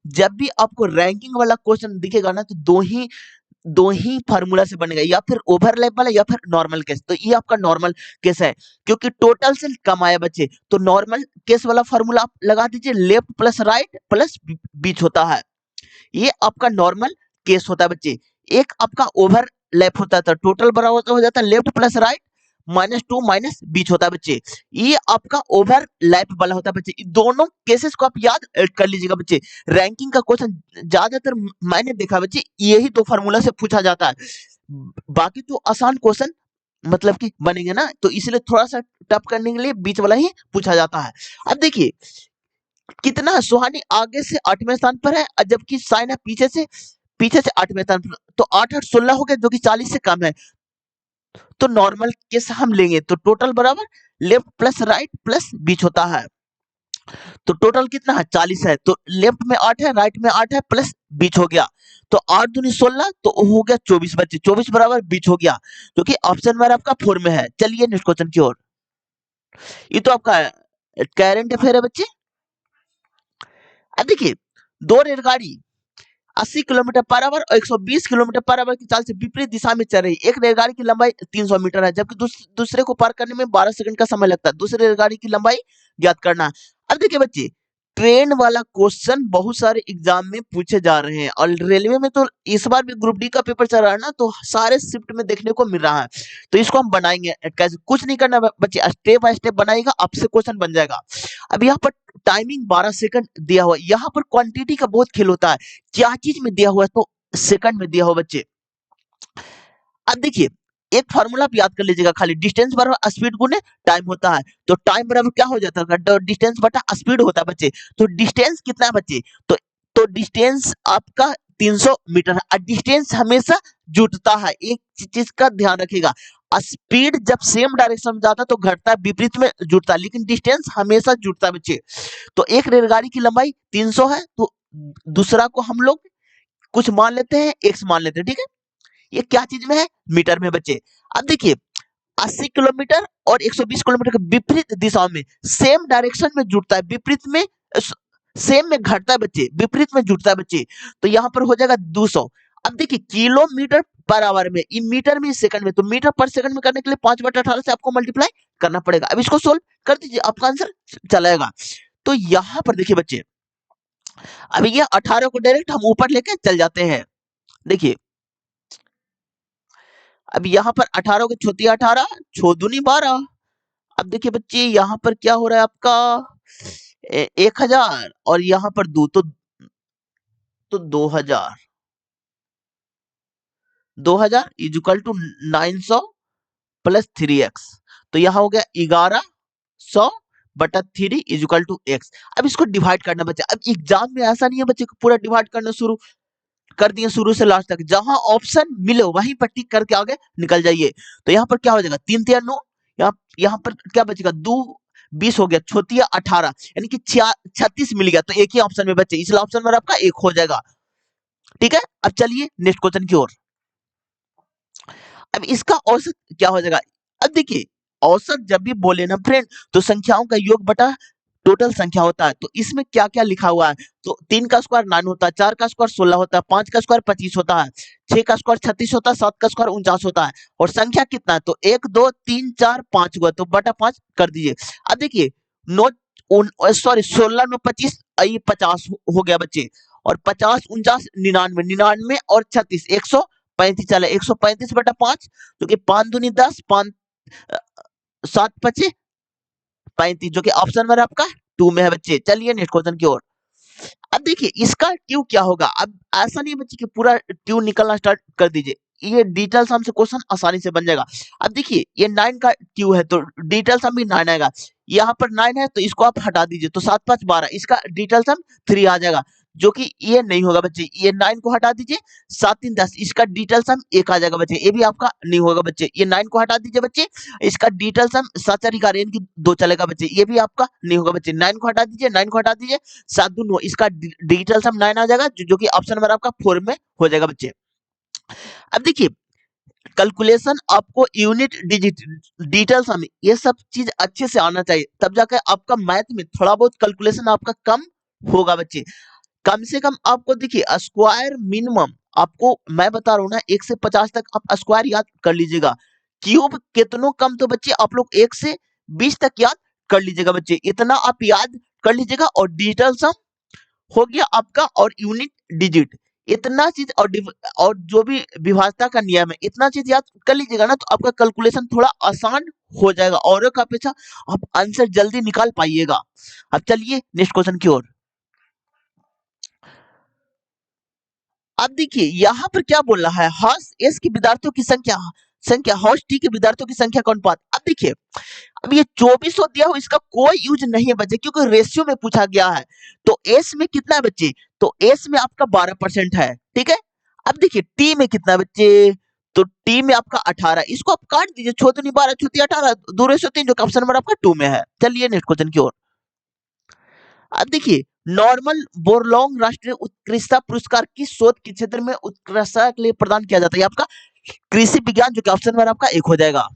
जब भी आपको रैंकिंग वाला क्वेश्चन दिखेगा ना, तो दो ही फार्मूला से बनेगा, या फिर ओवरलैप वाला या फिर नॉर्मल केस। तो ये आपका नॉर्मल केस है, क्योंकि टोटल से कम आया बच्चे, तो नॉर्मल केस वाला फार्मूला आप लगा दीजिए, लेफ्ट प्लस राइट प्लस बीच होता है। ये आपका नॉर्मल केस होता है बच्चे। एक आपका ओवरलैप होता था, टोटल बराबर हो जाता है लेफ्ट प्लस राइट -2 माइनस बीच होता है बच्चे। ये आपका ओवरलैप वाला होता है बच्चे। दोनों केसेस को आप याद कर लीजिएगा बच्चे। रैंकिंग का क्वेश्चन ज्यादातर मैंने देखा बच्चे, यही दो फार्मूला से पूछा जाता है। बाकी तो आसान क्वेश्चन मतलब कि बनेंगे ना, तो इसलिए थोड़ा सा टफ करने के लिए बीच वाला ही पूछा जाता है। अब देखिए कितना सुहानी आगे से 8वें स्थान पर है, और जबकि साइना पीछे से 8वें स्थान पर। तो 8 8 16 हो गया, जो कि 40 से कम है। तो नॉर्मल केस हम लेंगे तो टोटल बराबर लेफ्ट प्लस राइट प्लस बीच होता है। तो टोटल कितना है? 40 है। तो लेफ्ट में 8 है, राइट में 8 है, प्लस बीच हो गया। तो 8 दूनी 16, तो हो गया 24 बच्चे। 24 बराबर बीच हो गया, जो कि ऑप्शन नंबर आपका 4 में है। चलिए नेक्स्ट क्वेश्चन की ओर। ये तो आपका करंट अफेयर है बच्चे। अब देखिए, दो रेलगाड़ी 80 किलोमीटर पर आवर और 120 किलोमीटर पर आवर की चाल से विपरीत दिशा में चल रही है। एक रेलगाड़ी की लंबाई 300 मीटर है, जबकि दूसरे को पार करने में 12 सेकंड का समय लगता है। दूसरे रेलगाड़ी की लंबाई ज्ञात करना है। अब देखिए बच्चे, ट्रेन वाला क्वेश्चन बहुत सारे एग्जाम में पूछे जा रहे हैं, और रेलवे में तो इस बार भी ग्रुप डी का पेपर चल रहा है ना, तो सारे शिफ्ट में देखने को मिल रहा है। तो इसको हम बनाएंगे कैसे, कुछ नहीं करना बच्चे, स्टेप बाय स्टेप बनाएगा, आपसे क्वेश्चन बन जाएगा। अब यहाँ पर टाइमिंग 12 सेकंड दिया हुआ है। यहाँ पर क्वांटिटी का बहुत खेल होता है, क्या चीज में दिया हुआ है, तो सेकंड में दिया हुआ बच्चे। अब देखिए, एक फार्मूला आप याद कर लीजिएगा, खाली डिस्टेंस बराबर स्पीड गुने टाइम होता है। तो टाइम बराबर क्या हो जाता है? डिस्टेंस बटा स्पीड होता है बच्चे। तो डिस्टेंस कितना है बच्चे? तो डिस्टेंस आपका 300 मीटर है। डिस्टेंस हमेशा जुटता है, एक चीज का ध्यान रखिएगा। स्पीड जब सेम डायरेक्शन में जाता है तो घटता है, विपरीत में जुटता है, लेकिन डिस्टेंस हमेशा जुटता है बच्चे। तो एक रेलगाड़ी की लंबाई 300 है, तो दूसरा को हम लोग कुछ मान लेते हैं, x मान लेते हैं, ठीक है। ये क्या चीज में है? मीटर में बच्चे। अब देखिए, 80 किलोमीटर और 120 किलोमीटर के विपरीत दिशाओं में सेम डायरेक्शन में जुटता है, विपरीत में सेम में घटता है बच्चे, विपरीत में जुटता है बच्चे। तो यहाँ पर हो जाएगा 200। अब देखिए, किलोमीटर पर आवर में, इन मीटर में, सेकंड में, तो मीटर पर सेकंड में करने के लिए 5/18 से आपको मल्टीप्लाई करना पड़ेगा। अब इसको सोल्व कर दीजिए, आपका आंसर चलेगा। तो यहाँ पर देखिए बच्चे, अब ये 18 को डायरेक्ट हम ऊपर लेके चल जाते हैं। देखिए, अब यहाँ पर 18 को छोटी 18, छो दूनी 12। अब देखिए बच्चे, यहाँ पर क्या हो रहा है आपका 1000, और यहाँ पर दो, तो 2000। 2000 is equal to 900 plus 3x। तो यहाँ हो गया 1100 बटा 3 इज इक्वल टू x। अब इसको डिवाइड करना बच्चे। अब एग्जाम में ऐसा नहीं है बच्चे को पूरा डिवाइड करना शुरू कर दिए शुरू से लास्ट तक, जहां ऑप्शन मिले वहीं पर टिक करके आगे निकल जाइए। तो यहाँ पर क्या हो जाएगा? 3 3 9, यहाँ पर क्या बचेगा? 2 20 हो गया, छोटिया 18, यानी कि 36 मिल गया। तो एक ही ऑप्शन में बच्चे, इसलिए ऑप्शन में आपका एक हो जाएगा, ठीक है। अब चलिए नेक्स्ट क्वेश्चन की ओर। अब इसका औसत क्या हो जाएगा? अब देखिए, औसत जब भी बोले ना फ्रेंड, तो संख्याओं का योग बटा टोटल संख्या होता है। तो इसमें क्या क्या लिखा हुआ है? तो 3 का स्क्वायर 9 होता है, 4 का स्क्वायर 16 होता है, 5 का स्क्वायर 25 होता है, 6 का स्क्वायर 36 होता है, 7 का स्क्वायर 49 होता है, और संख्या कितना है? तो 1 2 3 4 5 हुआ, तो बटा 5 कर दीजिए। अब देखिए, नो सॉरी 16 में 25, ये 50 हो गया बच्चे, और 50 49 99 99 और 36 135 चला, 135 बटा 5, जो कि 5 दूनी 10, 5 7 पचे 35, जो कि ऑप्शन नंबर आपका 2 में है बच्चे। चलिए नेक्स्ट क्वेश्चन की ओर। अब देखिए, इसका क्यू क्या होगा? अब ऐसा नहीं बच्चे कि पूरा क्यू निकलना स्टार्ट कर दीजिए, ये डिटेल सम से क्वेश्चन आसानी से बन जाएगा। अब देखिए, ये 9 का क्यू है, तो डिटेल सम भी 9 आएगा। यहाँ पर 9 है, तो इसको आप हटा दीजिए, तो 7 5 12, इसका डिटेल सम 3 आ जाएगा, जो कि ये नहीं होगा बच्चे। ये 9 को हटा दीजिए, 7 3 10, इसका डिटेल सम 1 आ जाएगा बच्चे, ये भी आपका नहीं होगा बच्चे। ये 9 को हटा दीजिए बच्चे, इसका डिटेल सम 7 4 11 की 2 चलेगा बच्चे, ये भी आपका नहीं होगा बच्चे। 9 को हटा दीजिए, 9 को हटा दीजिए, 7 2 9, इसका डिजिटल सम 9 आ जाएगा, जो कि ऑप्शन नंबर आपका 4 में हो जाएगा बच्चे। अब देखिए, कैलकुलेशन आपको यूनिट डिजिट डिटेल्स में ये सब चीज अच्छे से आना चाहिए, तब जाकर आपका मैथ में थोड़ा बहुत कैलकुलेशन आपका कम होगा बच्चे। कम से कम आपको देखिए स्क्वायर मिनिमम आपको मैं बता रहा हूँ ना 1 से 50 तक आप स्क्वायर याद कर लीजिएगा। क्यूब कितनों कम तो बच्चे आप लोग 1 से 20 तक याद कर लीजिएगा बच्चे, इतना आप याद कर लीजिएगा। और डिजिटल सम हो गया आपका और यूनिट डिजिट, इतना चीज और जो भी विभाज्यता का नियम है इतना चीज याद कर लीजिएगा ना, तो आपका कैलकुलेशन थोड़ा आसान हो जाएगा और का अपेक्षा आप आंसर जल्दी निकाल पाइएगा। अब चलिए नेक्स्ट क्वेश्चन की ओर। अब देखिए यहाँ पर क्या बोल रहा है, हॉस एस के विद्यार्थियों की संख्या संख्या हॉस टी के विद्यार्थियों की संख्या का अनुपात। अब देखिए अब ये 2400 दिया हो इसका कोई यूज नहीं है बच्चे, क्योंकि रेशियो में पूछा गया है। तो एस में कितना है बच्चे, तो एस में आपका 12% है, ठीक है। अब देखिए टी में कितना है बच्चे, तो टी में आपका 18, इसको आप काट दीजिए, छोटी 12 छोटी 18 दूर से 3 जो कि ऑप्शन नंबर आपका 2 में है। चलिए नेक्स्ट क्वेश्चन की ओर। अब देखिए नॉर्मल बोरलॉन्ग राष्ट्रीय उत्कृष्टता पुरस्कार किस शोध के क्षेत्र में उत्कृष्टता के लिए प्रदान किया जाता है, आपका कृषि विज्ञान जो कि ऑप्शन नंबर आपका 1 हो जाएगा।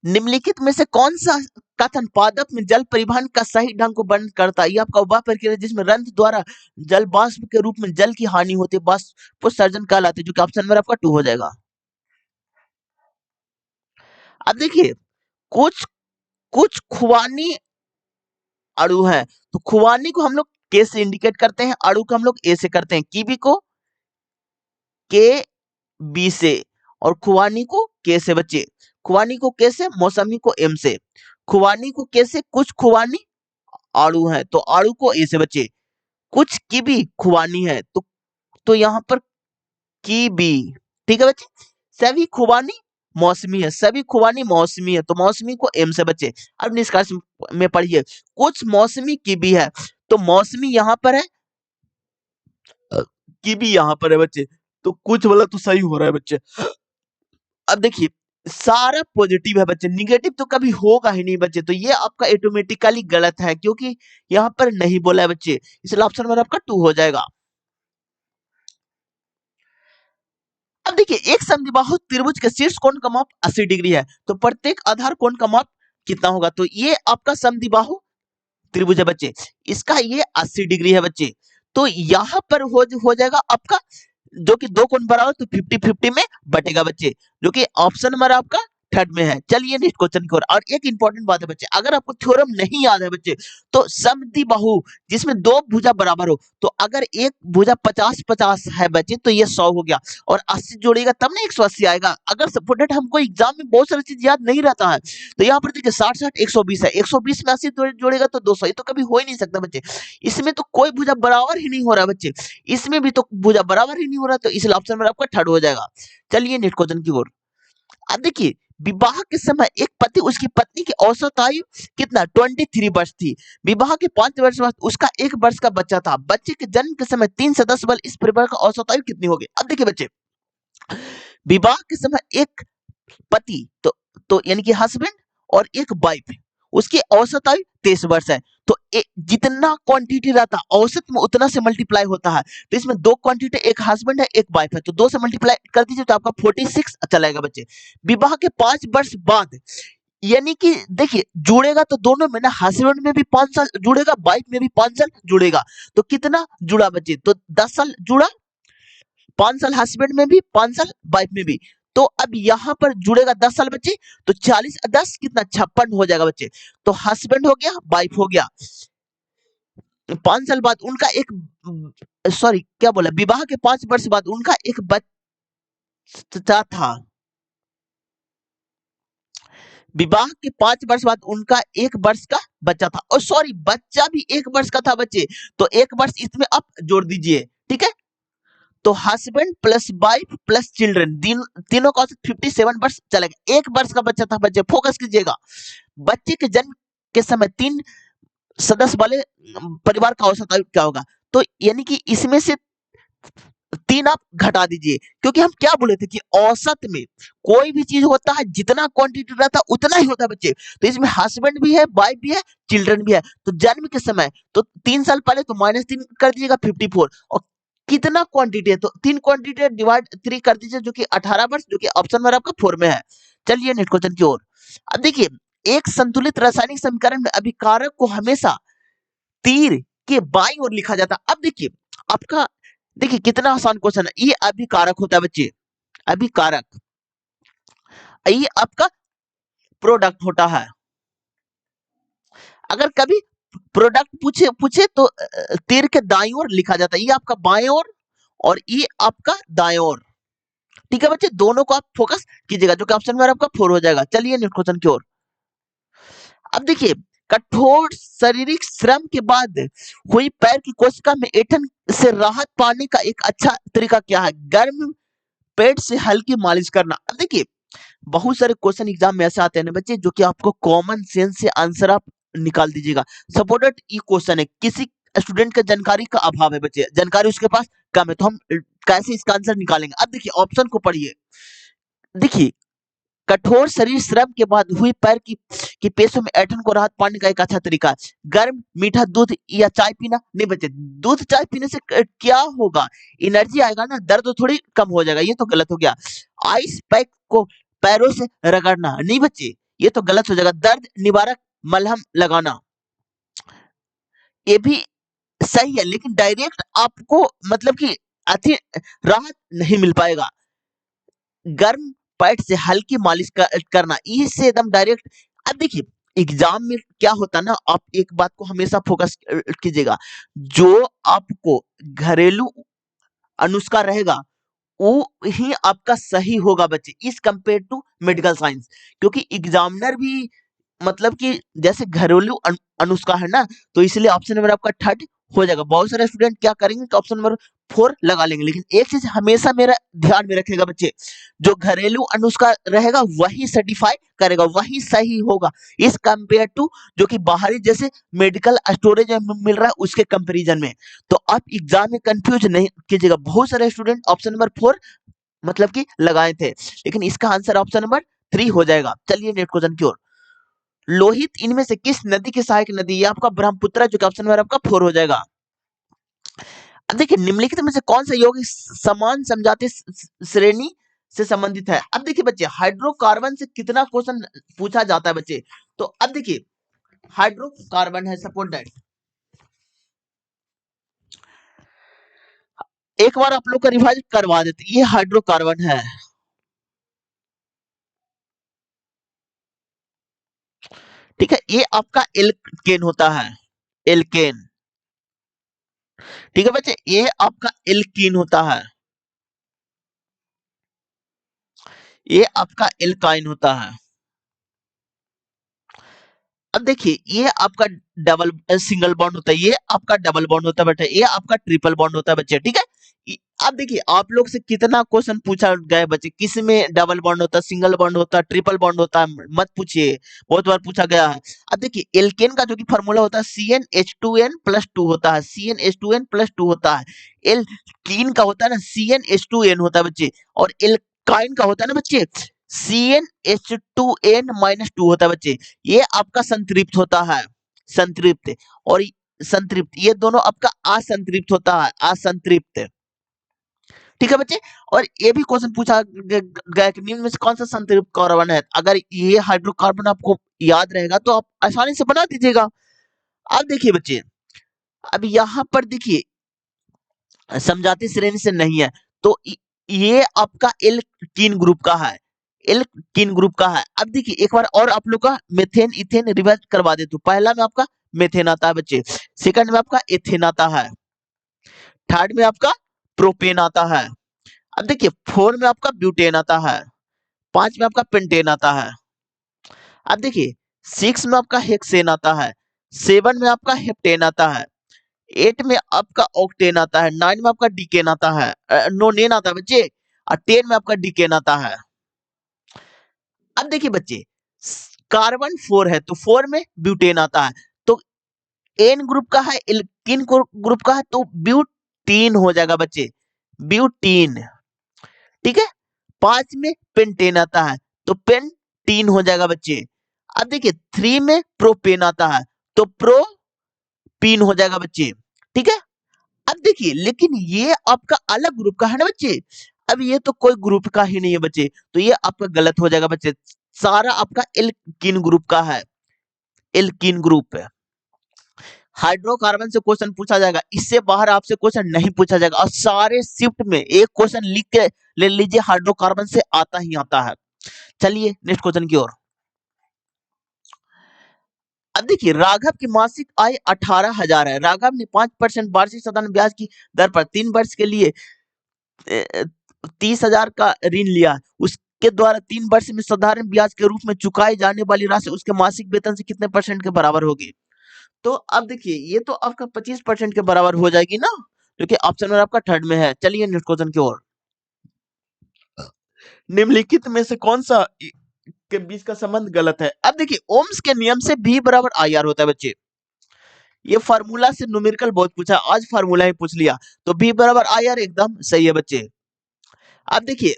निम्नलिखित में से कौन सा कथन पादप में जल परिवहन का सही ढंग को वर्णन करता है, ये आपका वह प्रक्रिया जिसमें रंध्र द्वारा जल वाष्प के रूप में जल की हानि होती है, वाष्पोत्सर्जन कहलाते हैं, जो कि ऑप्शन नंबर आपका 2 हो जाएगा। अब देखिए कुछ कुछ खुबानी अणु है, तो खुबानी को हम लोग के से इंडिकेट करते हैं, अणु को हम लोग ए से करते हैं, कीवी को के बी से और खुबानी को के से बच्चे। खुबानी को के से, मौसमी को एम से। खुबानी को के से, कुछ खुबानी आड़ू है तो आड़ू को ए से बच्चे। कुछ कीवी खुबानी है तो यहाँ पर कीवी, ठीक है बच्चे। सभी खुबानी मौसमी है, सभी खुबानी मौसमी है तो मौसमी को एम से बच्चे। अब निष्कर्ष में पढ़िए, कुछ मौसमी कीवी है तो मौसमी यहाँ पर है, कीवी यहाँ पर है बच्चे, तो कुछ वाला तो सही हो रहा है बच्चे। अब देखिए सारा पॉजिटिव है बच्चे, निगेटिव तो कभी होगा ही नहीं बच्चे, तो ये आपका ऑटोमेटिकली गलत है क्योंकि यहाँ पर नहीं बोला है बच्चे, इसलिए ऑप्शन नंबर आपका 2 हो जाएगा। अब देखिए एक समद्विबाहु त्रिभुज के शीर्ष कोण का माप 80 डिग्री है, तो प्रत्येक आधार कोण का माप कितना होगा, तो ये आपका समद्विबाहु त्रिभुज है बच्चे, इसका ये 80 डिग्री है बच्चे। तो यहाँ पर हो जाएगा आपका जो कि दो कोण बराबर तो 50-50 में बटेगा बच्चे, जो कि ऑप्शन नंबर आपका थर्ड में है। चलिए नेक्स्ट क्वेश्चन की ओर। और एक इंपॉर्टेंट बात है बच्चे, अगर आपको थ्योरम नहीं याद है बच्चे, तो समद्विबाहु जिसमें दो भुजा बराबर हो, तो अगर एक भुजा 50-50 है बच्चे तो ये 100 हो गया, और 80 जोड़ेगा तब ना 180 आएगा। अगर सपोर्टेड हमको एग्जाम में बहुत सारी चीज याद नहीं रहता है, तो यहाँ पर देखिए 60-60 120 है, 120 में 80 जोड़ेगा तो 200, ये तो कभी हो ही नहीं सकता बच्चे। इसमें तो कोई भुजा बराबर ही नहीं हो रहा बच्चे, इसमें भी तो भुजा बराबर ही नहीं हो रहा, तो इसलिए ऑप्शन में आपका थर्ड हो जाएगा। चलिए नेक्स्ट क्वेश्चन की ओर। अब देखिए विवाह के समय एक पति उसकी पत्नी की औसत आयु कितना 23 वर्ष थी। विवाह के 5 वर्ष बाद उसका 1 वर्ष का बच्चा था। बच्चे के जन्म के समय 3 से 10 वर्ष इस परिवार का औसत आयु कितनी होगी। अब देखिए बच्चे विवाह के समय एक पति तो यानी कि हस्बैंड और एक वाइफ, उसकी औसत आयु 23 वर्ष है, तो जितना क्वांटिटी रहता है औसत में उतना से मल्टीप्लाई होता है, तो इसमें दो क्वांटिटी एक हस्बैंड है एक वाइफ है, तो 2 से मल्टीप्लाई कर दीजिए तो आपका 46 चलेगा बच्चे। विवाह के 5 वर्ष बाद यानी कि देखिए जुड़ेगा तो दोनों में ना, हस्बैंड में भी 5 साल जुड़ेगा, वाइफ में भी 5 साल जुड़ेगा, तो कितना जुड़ा बच्चे, तो 10 साल जुड़ा, 5 साल हस्बैंड में भी 5 साल वाइफ में भी, तो अब यहाँ पर जुड़ेगा 10 साल बच्चे, तो 40 10 कितना 56 हो जाएगा बच्चे। तो हस्बैंड हो गया वाइफ हो गया, 5 साल बाद उनका एक सॉरी क्या बोला, विवाह के 5 वर्ष बाद उनका एक बच्चा था, विवाह के 5 वर्ष बाद उनका 1 वर्ष का बच्चा था, और सॉरी बच्चा भी 1 वर्ष का था बच्चे, तो 1 वर्ष इसमें आप जोड़ दीजिए, ठीक है। तो husband plus wife plus children तीनों का औसत 57 वर्ष चलेगा। 1 वर्ष का बच्चा था बच्चे, फोकस कीजिएगा। बच्चे के जन्म के समय 3 सदस्य वाले परिवार का औसत आयु क्या होगा, तो यानी कि इसमें से 3 आप घटा दीजिए, क्योंकि हम क्या बोले थे कि औसत में कोई भी चीज होता है जितना क्वांटिटी रहता है उतना ही होता है बच्चे, तो इसमें हस्बैंड भी है वाइफ भी है चिल्ड्रन भी है, तो जन्म के समय तो 3 साल पहले तो -3 कर दीजिएगा 54, और कितना क्वांटिटी है, तो 3 क्वांटिटी डिवाइड 3 कर दीजिए जो कि 18 वर्ष, जो कि ऑप्शन नंबर आपका 4 में है। चलिए नेक्स्ट क्वेश्चन की ओर। अब देखिए, एक संतुलित रासायनिक समीकरण में अभिकारक को हमेशा तीर के बाईं ओर लिखा जाता है। अब देखिए आपका, देखिए कितना आसान क्वेश्चन है। ये अभिकारक होता है बच्चे, अभिकारक। ये आपका प्रोडक्ट होता है। अगर कभी प्रोडक्ट पूछे पूछे तो तीर के दाईं ओर लिखा जाता है। ये आपका बाएं ओर और ये आपका दाएं ओर। ठीक है बच्चे, दोनों को आप फोकस कीजिएगा, जो कि ऑप्शन में आपका 4 हो जाएगा। चलिए नेक्स्ट क्वेश्चन की ओर। अब देखिए, कठोर शारीरिक श्रम के बाद हुई पैर की कोशिका में ऐंठन से राहत पाने का एक अच्छा तरीका क्या है? गर्म पेट से हल्की मालिश करना। अब देखिए, बहुत सारे क्वेश्चन एग्जाम में ऐसे आते हैं ना बच्चे, जो कि आपको कॉमन सेंस से आंसर आप निकाल दीजिएगा। सपोर्टेड ई क्वेश्चन है, किसी स्टूडेंट का जानकारी का अभाव है बच्चे, जानकारी उसके पास कम है, तो हम कैसे इसका आंसर निकालेंगे? अब देखिए ऑप्शन को पढ़िए। देखिए, कठोर शरीर श्रम के बाद हुई पैर की पेशियों में ऐंठन को राहत पाने का एक अच्छा तरीका है गर्म मीठा दूध या चाय पीना। नहीं बच्चे, दूध चाय पीने से क्या होगा? एनर्जी आएगा ना, दर्द थोड़ी कम हो जाएगा। ये तो गलत हो गया। आइस पैक को पैरों से रगड़ना। नहीं बच्चे, ये तो गलत हो जाएगा। दर्द निवारक मलहम लगाना, ये भी सही है, लेकिन डायरेक्ट आपको मतलब कि अति राहत नहीं मिल पाएगा। गर्म पैड से हल्की मालिश करना, इससे एकदम डायरेक्ट। अब देखिए, एग्जाम में क्या होता है ना, आप एक बात को हमेशा फोकस कीजिएगा, जो आपको घरेलू अनुष्का रहेगा वो ही आपका सही होगा बच्चे, इस कंपेयर टू मेडिकल साइंस। क्योंकि एग्जामिनर भी मतलब कि जैसे घरेलू अनुष्का है ना, तो इसलिए ऑप्शन नंबर आपका थर्ड हो जाएगा। बहुत सारे स्टूडेंट क्या करेंगे कि ऑप्शन नंबर 4 लगा लेंगे, लेकिन एक चीज हमेशा मेरा ध्यान में रखेगा बच्चे, जो घरेलू अनुष्का रहेगा वही सर्टिफाई करेगा, वही सही होगा, इस कंपेयर टू जो कि बाहरी जैसे मेडिकल स्टोरेज में मिल रहा है उसके कंपेरिजन में। तो आप एग्जाम में कंफ्यूज नहीं कीजिएगा। बहुत सारे स्टूडेंट ऑप्शन नंबर 4 मतलब कि लगाए थे, लेकिन इसका आंसर ऑप्शन नंबर 3 हो जाएगा। चलिए नेक्स्ट क्वेश्चन की ओर। लोहित इनमें से किस नदी की सहायक नदी? ये आपका ब्रह्मपुत्र, जो कि ऑप्शन नंबर आपका 4 हो जाएगा। अब देखिए, निम्नलिखित में से कौन सा यौगिक समान समझाती श्रेणी से संबंधित है? अब देखिए बच्चे, हाइड्रोकार्बन से कितना क्वेश्चन पूछा जाता है बच्चे? तो अब देखिए, हाइड्रोकार्बन है, सपोज दैट एक बार आप लोग का रिवाइज करवा देते। ये हाइड्रोकार्बन है, ठीक है। ये आपका एल्केन होता है, एल्केन। ठीक है बच्चे, ये आपका एल्कीन होता है, ये आपका एल्काइन होता है। अब देखिए, ये आपका डबल सिंगल बॉन्ड होता है, ये आपका डबल बॉन्ड होता है बेटा, ये आपका ट्रिपल बॉन्ड होता है बच्चे, ठीक है। अब देखिए, आप लोग से कितना क्वेश्चन पूछा गया बच्चे, किस में डबल बॉन्ड होता है, सिंगल बॉन्ड होता है, ट्रिपल बॉन्ड होता है, मत पूछिए, बहुत बार पूछा गया है। अब देखिए, एल्केन का जो कि फॉर्मूला होता है CnH2n+2 होता है, CnH2n+2 होता है। एल्कीन का होता है ना CnH2n होता है बच्चे, और एल्काइन का होता है ना बच्चे CnH2n-2 होता है बच्चे। ये आपका संतृप्त होता है, संतृप्त, और संतृप्त, ये दोनों आपका असंतृप्त होता है, असंतृप्त। ठीक है बच्चे, और ये भी क्वेश्चन पूछा गया कि निम्न में से कौन सा संतृप्त कार्बन है? अगर ये हाइड्रोकार्बन आपको याद रहेगा तो आप आसानी से बना दीजिएगा। अब देखिए बच्चे, अब यहाँ पर देखिए समझाती श्रेणी से नहीं है, तो ये आपका एल्कीन ग्रुप का है, एल्कीन ग्रुप का है। अब देखिए, एक बार और आप लोग का मेथेन इथेन रिवाइज करवा देता हूँ। पहला में आपका मेथेन आता है बच्चे, सेकंड में आपका एथेन आता है, थर्ड में आपका प्रोपेन आता है। अब देखिए, 4 में आपका ब्यूटेन आता है, 5 में आपका पेंटेन आता है। अब देखिए, 6 में आपका हेक्सेन आता है, 7 में आपका हेप्टेन आता है, 8 में आपका ऑक्टेन आता है, 9 में आपका डिकेन आता है, नोनेन आता है बच्चे, और 10 में आपका डिकेन आता है। अब देखिए बच्चे, कार्बन 4 है तो 4 में ब्यूटेन आता है, तो एन ग्रुप का है, एल्कीन ग्रुप का है, तो ब्यूटीन हो जाएगा बच्चे, ब्यूटीन। ठीक है, 5 में पेंटेन आता है, तो पेंटीन हो जाएगा बच्चे। अब देखिए, 3 में प्रोपेन आता है, तो प्रोपीन हो जाएगा बच्चे, ठीक है। अब देखिए, लेकिन ये आपका अलग ग्रुप का है ना बच्चे। अब ये तो कोई ग्रुप का ही नहीं है बच्चे, तो ये आपका गलत हो जाएगा बच्चे। सारा आपका एल्कीन ग्रुप का है, एल्कीन ग्रुप है। हाइड्रोकार्बन से क्वेश्चन पूछा जाएगा, इससे बाहर आपसे क्वेश्चन नहीं पूछा जाएगा। और सारे शिफ्ट में एक क्वेश्चन लिख के ले लीजिए, हाइड्रोकार्बन से आता ही आता है। चलिए नेक्स्ट क्वेश्चन की ओर। अब देखिए, राघव की मासिक आय 18,000 है। राघव ने 5% वार्षिक साधारण ब्याज की दर पर 3 वर्ष के लिए 30,000 का ऋण लिया। उसके द्वारा 3 वर्ष में साधारण ब्याज के रूप में चुकाई जाने वाली राशि उसके मासिक वेतन से कितने परसेंट के बराबर होगी? तो अब देखिए, ये तो आपका 25% के बराबर हो जाएगी ना, जो कि ऑप्शन नंबर आपका थर्ड में है। चलिए नेक्स्ट क्वेश्चन की ओर। निम्नलिखित में से कौन सा के बीच का संबंध गलत है? अब देखिए, ओम्स के नियम से V बराबर IR होता है बच्चे। ये फार्मूला से न्यूमेरिकल बहुत पूछा, आज फार्मूला ही पूछ लिया, तो V बराबर IR एकदम सही है बच्चे। अब देखिए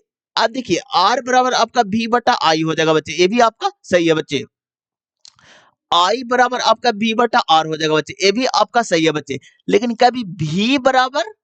R बराबर आपका V बटा I हो जाएगा बच्चे, ये भी आपका सही है बच्चे। I बराबर आपका V बटा R हो जाएगा बच्चे, ये भी आपका सही है बच्चे। लेकिन कभी V बराबर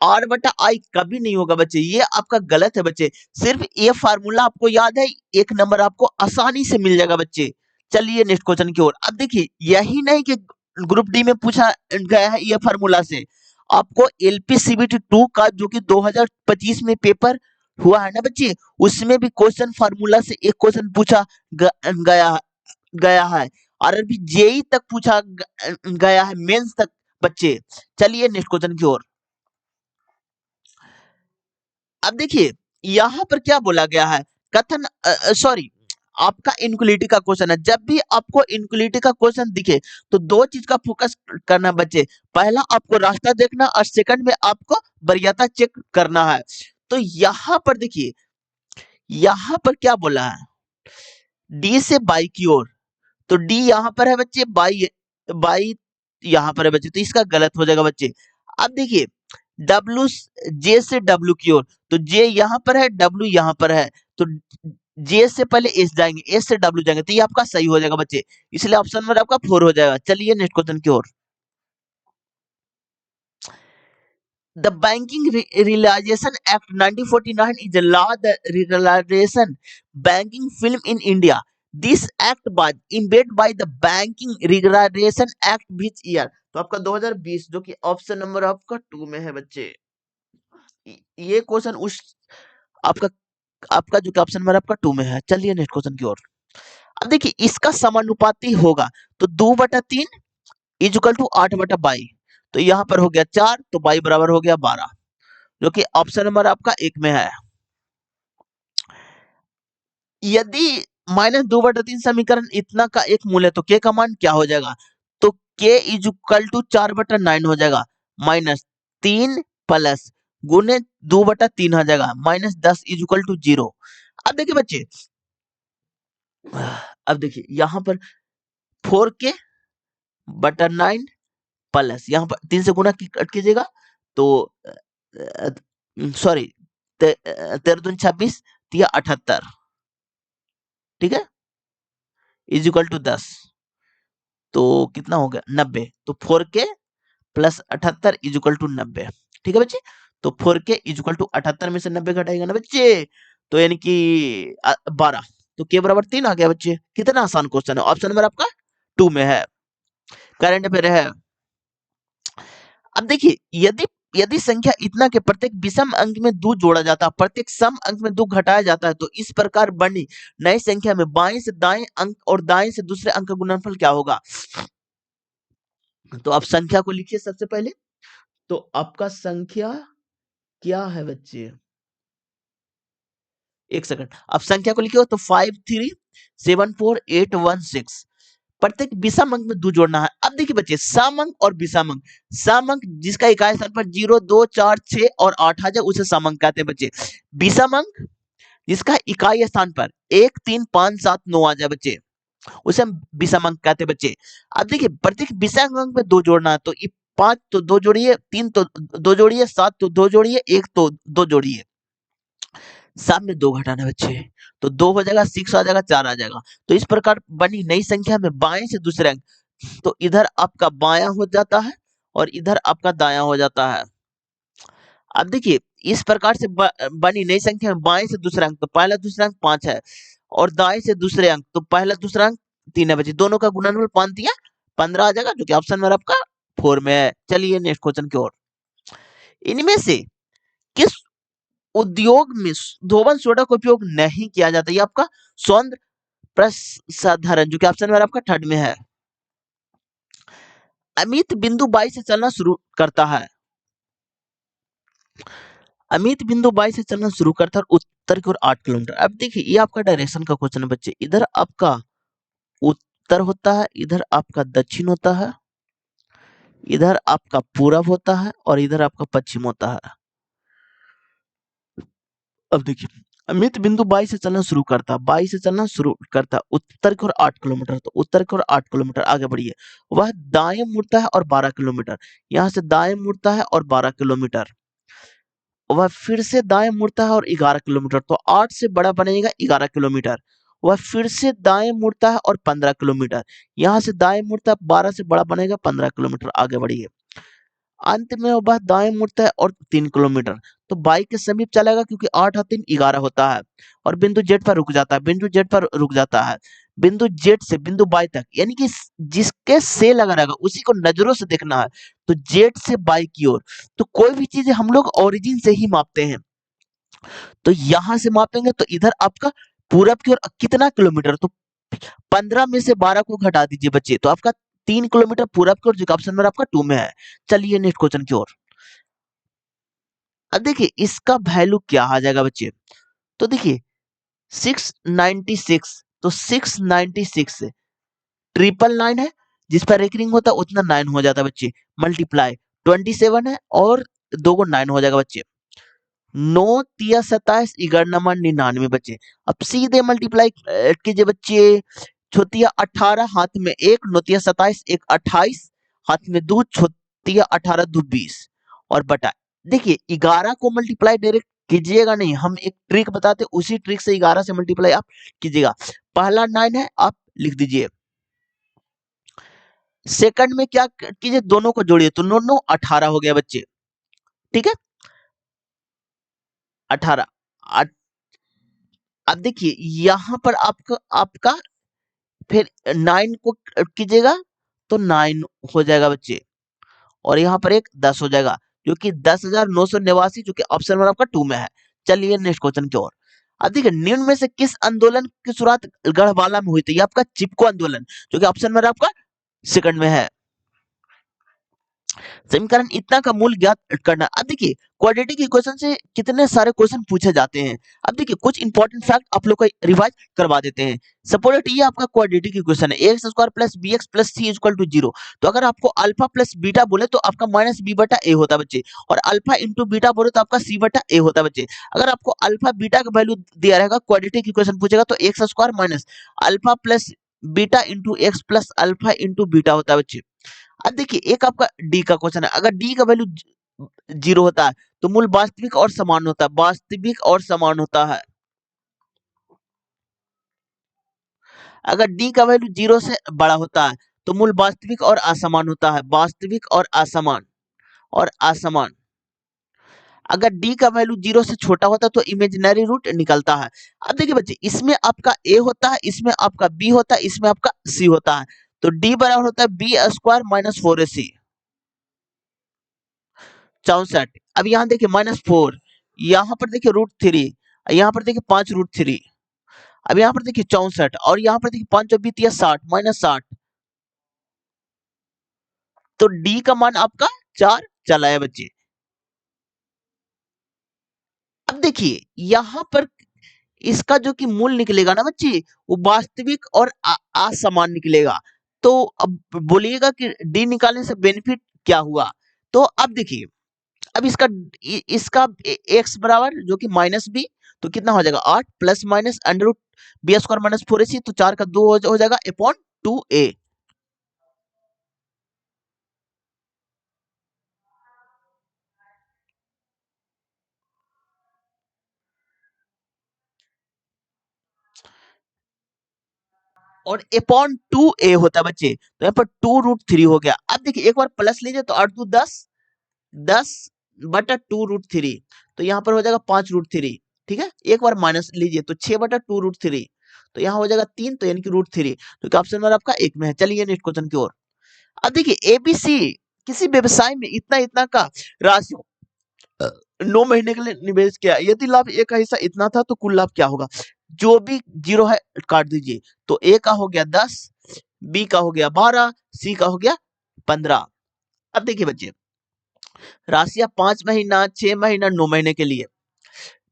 R बटा I कभी नहीं होगा बच्चे, ये आपका गलत है बच्चे। सिर्फ ये फार्मूला आपको याद है, 1 नंबर आपको आसानी से मिल जाएगा बच्चे। चलिए नेक्स्ट क्वेश्चन की ओर। अब देखिए, यही नहीं कि ग्रुप डी में पूछा गया है ये फार्मूला से, आपको एलपीसीबीटी 2 का जो कि 2025 में पेपर हुआ है ना बच्चे, उसमें भी क्वेश्चन फार्मूला से एक क्वेश्चन पूछा गया गया है। और अभी जेई तक पूछा गया है, मेंस तक बच्चे। चलिए नेक्स्ट क्वेश्चन की ओर। अब देखिए, यहाँ पर क्या बोला गया है, कथन सॉरी, आपका इनक्वलिटी का क्वेश्चन है। जब भी आपको इनक्वलिटी का क्वेश्चन दिखे तो दो चीज का फोकस करना बच्चे। पहला आपको रास्ता देखना, और सेकंड में आपको वरीयता चेक करना है। तो यहाँ पर देखिए, यहाँ पर क्या बोला है, डी से बाई की ओर, तो डी यहाँ पर है बच्चे, बाई बाई यहाँ पर है बच्चे, तो इसका गलत हो जाएगा बच्चे। अब देखिए, डब्ल्यू, जे से डब्ल्यू की ओर, तो जे यहाँ पर है, डब्ल्यू यहाँ पर है, तो जे से पहले एस जाएंगे, एस से डब्ल्यू जाएंगे, तो ये आपका सही हो जाएगा बच्चे। इसलिए ऑप्शन नंबर आपका 4 हो जाएगा। चलिए नेक्स्ट क्वेश्चन की ओर। The Banking Realization Act 1949 is the law that regularization banking film in India. This act was embedded by the Banking Regularization Act which year? तो आपका 2020, जो कि ऑप्शन नंबर आपका 2 में है बच्चे। ये क्वेश्चन उस आपका आपका जो कि ऑप्शन नंबर आपका 2 में है। चलिए नेक्स्ट क्वेश्चन की ओर। अब देखिए, इसका समानुपाती होगा, तो 2/3 इक्वल टू 8/22, तो यहाँ पर हो गया 4, तो बाई बराबर हो गया 12, जो कि ऑप्शन नंबर आपका 1 में है। यदि -2/3 समीकरण इतना का एक मूल है तो के का मान क्या हो जाएगा? तो के इज इक्वल टू 4/9 हो जाएगा, -3 प्लस गुने 2/3 हो जाएगा, -10 इज इक्वल टू 0। अब देखिए बच्चे, अब देखिए यहाँ पर 4/9 प्लस यहाँ पर 3 से गुना कट कीजिएगा, तो सॉरी, 13 26, 78, ठीक है, इज इक्वल टू 10, तो कितना हो गया 90, तो 4k plus 78 is equal to 90, ठीक है बच्चे। तो 4k इज इक्वल टू 78 में से 90 घटाएगा ना बच्चे, तो यानी कि 12, तो k बराबर 3 आ गया बच्चे। कितना आसान क्वेश्चन है, ऑप्शन नंबर आपका 2 में है, करंट अफेयर है। अब देखिए, यदि यदि संख्या इतना के प्रत्येक विषम अंक में 2 जोड़ा जाता है, प्रत्येक सम अंक में 2 घटाया जाता है, तो इस प्रकार बनी नई संख्या में बाएं से दाएं अंक और दाएं से दूसरे अंक का गुणनफल क्या होगा? तो आप संख्या को लिखिए सबसे पहले। तो आपका संख्या क्या है बच्चे, एक सेकंड, आप संख्या को लिखिए, तो 5374816, प्रत्येक विषम अंक में 2 जोड़ना है। अब देखिए बच्चे, सम अंक और विषम अंक, सम अंक जिसका इकाई स्थान पर 0 2 4 6 और 8 आ जाए उसे सम अंक कहते हैं बच्चे। विषम अंक जिसका इकाई स्थान पर 1 3 5 7 9 आ जाए बच्चे, उसे हम विषम अंक कहते हैं बच्चे। अब देखिए, प्रत्येक विषम अंक में 2 जोड़ना है, तो 5 तो 2 जोड़िए, 3 तो 2 जोड़िए, 7 तो 2 जोड़िए, 1 तो 2 जोड़िए, सामने 2 घटाना बच्चे, तो 2 हो जाएगा, 6 आ जाएगा, 4 आ जाएगा। तो इस प्रकार बनी नई संख्या में बाएं से दूसरे अंक, तो इधर आपका बायां हो जाता है और इधर आपका दायां हो जाता है। अब देखिए इस प्रकार से बनी नई संख्या में बाएं से दूसरा अंक, तो पहला दूसरा अंक 5 है और दाएं से दूसरे अंक, तो पहला दूसरा अंक 3 है बच्चे। दोनों का गुणनफल 5 दिया 15 आ जाएगा, जो कि ऑप्शन नंबर आपका 4 में है। चलिए नेक्स्ट क्वेश्चन की ओर। इनमें से किस उद्योग में धोबन सोडा का उपयोग नहीं किया जाता? ये आपका सौंदर्य प्रसाधन, जो कि ऑप्शन नंबर आपका 3 में है। अमित बिंदु 22 से चलना शुरू करता है। अमित बिंदु 22 से चलना शुरू करता है और उत्तर की ओर 8 किलोमीटर। अब देखिए ये आपका डायरेक्शन का क्वेश्चन है बच्चे। इधर आपका उत्तर होता है, इधर आपका दक्षिण होता है, इधर आपका पूरब होता है और इधर आपका पश्चिम होता है। अब देखिए अमित बिंदु 22 से चलना शुरू करता है, 22 से चलना शुरू करता है, उत्तर की ओर 8 किलोमीटर, तो उत्तर की ओर 8 किलोमीटर आगे बढ़िए। वह दाएं मुड़ता है और 12 किलोमीटर, यहाँ से दाएं मुड़ता है और 12 किलोमीटर, वह फिर से दाएं मुड़ता है और 11 किलोमीटर, तो 8 से बड़ा बनेगा 11 किलोमीटर। वह फिर से दाएं मुड़ता है और 15 किलोमीटर, यहाँ से दाएं मुड़ता है 12 से बड़ा बनेगा 15 किलोमीटर, आगे बढ़िए। अंत में वह दाएं मुड़ता है और 3 किलोमीटर, तो बाई के समीप चलेगा क्योंकि 8 और 3 11 होता है, और बिंदु जेड पर रुक जाता है, बिंदु जेड पर रुक जाता है। बिंदु जेड से बिंदु बाई तक, यानी कि जिसके से लगा रहेगा उसी को नजरों से देखना है, तो जेड से बाई की ओर। तो कोई भी चीज हम लोग ओरिजिन से ही मापते हैं, तो यहां से मापेंगे तो इधर आपका पूरब की ओर कितना किलोमीटर, तो 15 में से 12 को घटा दीजिए बच्चे, तो आपका 3 किलोमीटर पूरब की ओर, जो ऑप्शन नंबर आपका 2 में है। चलिए नेक्स्ट क्वेश्चन की ओर। अब देखिए इसका वैल्यू क्या आ जाएगा बच्चे, तो देखिए 696, तो 696 ट्रिपल 9 है, जिस पर रेकरिंग होता है उतना 9 हो जाता है बच्चे, मल्टीप्लाई 27 है और 2 को 9 हो जाएगा बच्चे। 9 तिया 27 11 99 बच्चे। अब सीधे मल्टीप्लाई कीजिए बच्चे। छोटिया 18 हाथ में एक, नोतिया 27 एक 28 हाथ में दो, छोटिया 18 दो 20 और बटा। देखिए 11 को मल्टीप्लाई डायरेक्ट कीजिएगा नहीं, हम एक ट्रिक बताते, उसी ट्रिक से 11 से मल्टीप्लाई आप कीजिएगा। पहला 9 है, आप लिख दीजिए। सेकंड में क्या कीजिए, दोनों को जोड़िए, तो 9 9 18 हो गया बच्चे, ठीक है 18। अब देखिए यहां पर आपका आपका फिर 9 को कीजिएगा तो 9 हो जाएगा बच्चे, और यहाँ पर एक 10 हो जाएगा, जो कि 10,989, जो कि ऑप्शन नंबर आपका 2 में है। चलिए नेक्स्ट क्वेश्चन की ओर। अब देखिए निम्न में से किस आंदोलन की शुरुआत गढ़वाला में हुई थी? ये आपका चिपको आंदोलन, जो कि ऑप्शन नंबर आपका सेकंड में है। समीकरण इतना का मूल ज्ञात करना। अब देखिए क्वाड्रेटिक इक्वेशन से कितने सारे क्वेश्चन पूछे जाते हैं। अब देखिए कुछ इंपॉर्टेंट फैक्ट आप लोग को रिवाइज करवा देते हैं। सपोज ये आपका क्वाड्रेटिक इक्वेशन है, x square plus B x plus C equal to 0। तो अगर आपको अल्फा प्लस बीटा बोले तो आपका माइनस बी बटा ए होता है बच्चे, और अल्फा इंटू बीटा बोले तो आपका सी बटा ए होता है बच्चे। अगर आपको अल्फा बीटा का वैल्यू दिया रहेगा, क्वाड्रेटिक इक्वेशन पूछेगा, तो x square minus alpha plus beta into x plus alpha into beta होता है बच्चे। अब देखिए एक आपका डी का क्वेश्चन है, अगर डी का वैल्यू 0 होता है तो मूल वास्तविक और समान होता है, वास्तविक और समान होता है। अगर डी का वैल्यू 0 से बड़ा होता है तो मूल वास्तविक और असमान होता है, वास्तविक और असमान और असमान। अगर डी का वैल्यू 0 से छोटा होता है तो इमेजिनरी रूट निकलता है। अब देखिए बच्चे इसमें आपका ए होता है, इसमें आपका बी होता है, इसमें आपका सी होता है, तो डी बराबर होता है बी स्क्वायर माइनस 4ac 64। अब यहाँ देखिए -4, यहाँ पर देखिए √3, यहाँ पर देखिए 5√3, अब यहाँ पर देखिए 64 और यहाँ पर देखिए 5 बीत या 60 -60, तो डी का मान आपका 4 चला है बच्चे। अब देखिए यहाँ पर इसका जो कि मूल निकलेगा ना बच्चे, वो वास्तविक और असमान निकलेगा। तो अब बोलिएगा कि डी निकालने से बेनिफिट क्या हुआ। तो अब देखिए अब इसका एक्स बराबर जो कि माइनस बी, तो कितना हो जाएगा 8 plus minus under root B square minus 4ac, तो 4 का 2 हो जाएगा अपॉन 2a। और अपॉन 2a होता है बच्चे, तो यहाँ पर 2√3 हो गया। अब देखिए एक बार प्लस लीजिए तो 8 2 10, 10/2√3, तो यहाँ पर हो जाएगा 5√3। ठीक है, एक बार माइनस लीजिए तो 6/2√3, तो यहाँ हो जाएगा 3, तो यानी कि √3, तो ऑप्शन नंबर आपका एक में है। चलिए नेक्स्ट क्वेश्चन की ओर। अब देखिए एबीसी किसी व्यवसाय में इतना इतना का राशि 9 महीने के लिए निवेश किया, यदि लाभ ए का हिस्सा इतना था तो कुल लाभ क्या होगा? जो भी जीरो है काट दीजिए। तो ए का हो गया 10, बी का हो गया 12, सी का हो गया 15। अब देखिए बच्चे, राशियां 5 महीना, 6 महीना, 9 महीने के लिए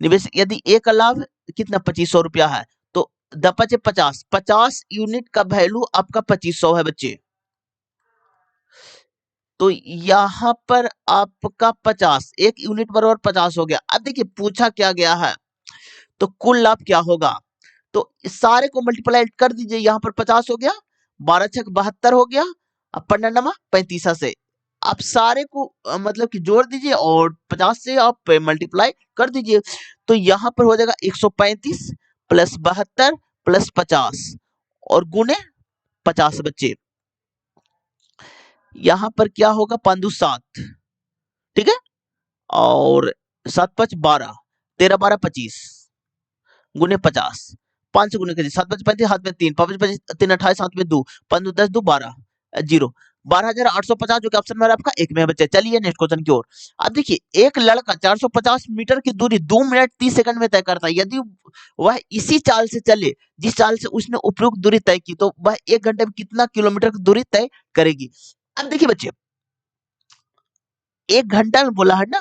निवेश, यदि ए का लाभ कितना 2500 रुपया है, तो बचे 50 यूनिट का वैल्यू आपका 2500 है बच्चे। तो यहाँ पर आपका 50, एक यूनिट बराबर 50 हो गया। अब देखिए पूछा क्या गया है, तो कुल लाभ क्या होगा? तो इस सारे को मल्टीप्लाई कर दीजिए, यहाँ पर 50 हो गया, 12 छक 72 हो गया, अब 15 35 से आप सारे को मतलब कि जोड़ दीजिए और 50 से आप मल्टीप्लाई कर दीजिए, तो यहाँ पर हो जाएगा 135 प्लस 72 प्लस 50 और गुने 50 बच्चे। यहाँ पर क्या होगा 5 दूनी 7, ठीक है, और 7 5 12, 13 12 25 गुने 50, 5 से गुने कीजिए, 7 5 35, हाथ में 3, 5 5 3 28, हाथ में 2, 5 10 2 12, जीरो, 12,850 जो कि ऑप्शन नंबर आपका एक में है बच्चे। चलिए नेक्स्ट क्वेश्चन की ओर। अब देखिए एक लड़का 450 मीटर की दूरी 2 मिनट 30 सेकंड में तय करता है, यदि वह इसी चाल से चले जिस चाल से उसने उपयुक्त दूरी तय की, तो वह 1 घंटे में कितना किलोमीटर की दूरी तय करेगी? अब देखिए बच्चे, 1 घंटा में बोला है ना,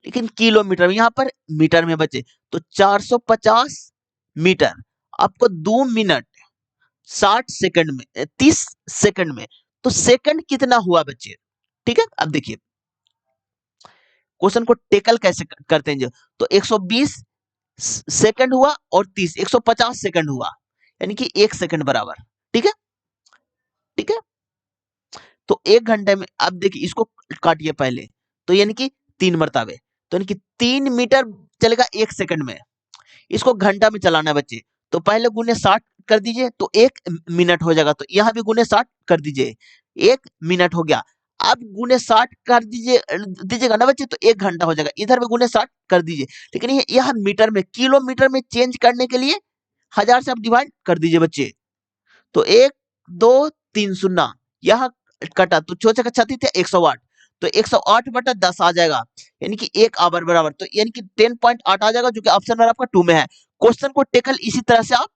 लेकिन किलोमीटर में, यहाँ पर मीटर में बचे, तो 450 मीटर आपको 2 मिनट 60 सेकंड में 30 सेकंड में, तो सेकंड कितना हुआ बच्चे? ठीक है, अब देखिए क्वेश्चन को टेकल कैसे करते हैं, जो तो 120 सेकंड हुआ और 30 150 सेकंड हुआ, यानी कि 1 सेकंड बराबर। ठीक है, ठीक है, तो 1 घंटे में, अब देखिए इसको काटिए पहले, तो यानी कि 3 मरतबे, तो यानी कि 3 मीटर चलेगा 1 सेकंड में। इसको घंटा में चलाना है बच्चे, तो पहले गुने 60 कर दीजिए तो 1 मिनट हो जाएगा, तो यहाँ भी गुने 60 कर दीजिए, 1 मिनट हो गया। अब गुने 60 कर दीजिएगा ना बच्चे, तो 1 घंटा हो जाएगा, इधर भी गुने 60 कर दीजिए, लेकिन ये यह मीटर में, किलोमीटर में चेंज करने के लिए 1000 से आप डिवाइड कर दीजिए बच्चे, तो 1 2 3 शून्य यहाँ कटा, तो छोटे का 36 थे 108, तो 108/10 आ जाएगा, यानी कि 1 आवर बराबर, तो यानी कि 10.8 आ जाएगा, जो कि ऑप्शन नंबर आपका 2 में है। क्वेश्चन को टेकल इसी तरह से आप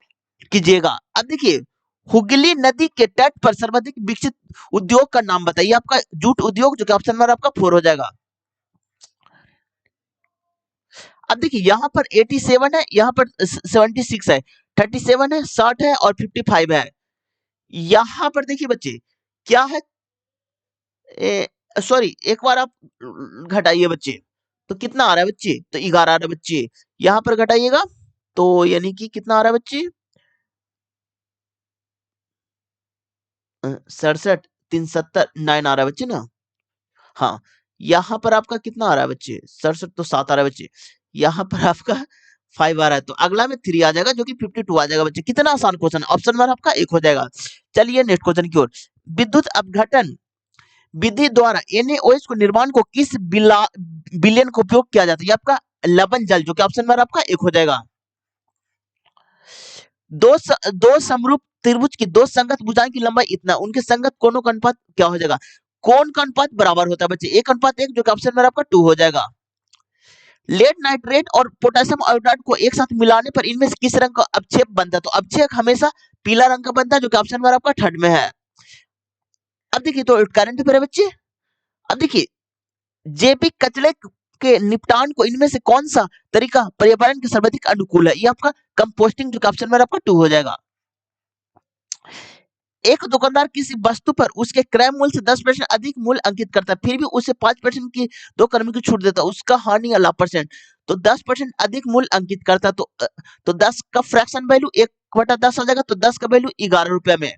कीजिएगा। अब देखिए हुगली नदी के तट पर सर्वाधिक विकसित उद्योग का नाम बताइए, आपका जूट उद्योग, जो कि ऑप्शन नंबर आपका 4 हो जाएगा। अब देखिए यहाँ पर 87 है, यहाँ पर 76 है, 37 है, 60 है और 55 है। यहाँ पर देखिए बच्चे क्या है, सॉरी एक बार आप घटाइए बच्चे, तो कितना आ रहा है बच्चे, तो 11 आ रहा है बच्चे, यहाँ पर घटाइएगा तो यानी कि कितना आ रहा है बच्चे, 67 370 9 आ रहा है बच्चे ना। हाँ, यहाँ पर आपका कितना आ रहा है बच्चे, 67 तो 7 आ रहा है बच्चे, यहाँ पर आपका 5 आ रहा है, तो अगला में 3 आ जाएगा, जो कि 52 आ जाएगा बच्चे। कितना आसान क्वेश्चन, ऑप्शन नंबर आपका एक हो जाएगा। चलिए नेक्स्ट क्वेश्चन की ओर। विद्युत अपघटन विधि द्वारा NaOH को निर्माण को किस विलयन का उपयोग किया जाता है? ये आपका लवण जल, जो कि ऑप्शन नंबर आपका एक हो जाएगा। दो समरूप त्रिभुज की दो संगत भुजाएं की लंबाई इतना, उनके संगत कोणों का अनुपात क्या हो जाएगा? कोण का अनुपात बराबर होता है बच्चे 1:1, जो कि ऑप्शन नंबर आपका 2 हो जाएगा। लेड नाइट्रेट और पोटेशियम आयोडाइड को एक साथ मिलाने पर इनमें से किस रंग का अवक्षेप बनता है? तो अवक्षेप हमेशा पीला रंग का बनता है, जो कि ऑप्शन नंबर आपका थर्ड में है। अब देखिए तो करंट अफेयर है बच्चे। अब देखिए जैविक कचरे के निपटान को इनमें से कौन सा तरीका पर्यावरण के सर्वाधिक अनुकूल है? ये आपका कंपोस्टिंग, जो कि ऑप्शन नंबर आपका 2 हो जाएगा। एक दुकानदार किसी वस्तु पर उसके क्रय मूल्य से 10% अधिक मूल्य अंकित करता है, फिर भी उसे 5% की 2 कर्मी की छूट देता है, उसका हानि या लाभ परसेंट, तो 10% अधिक मूल्य अंकित करता है, तो 10 का फ्रैक्शन वैल्यू 1/10 आ जाएगा, तो 10 का वैल्यू 11 रुपए में,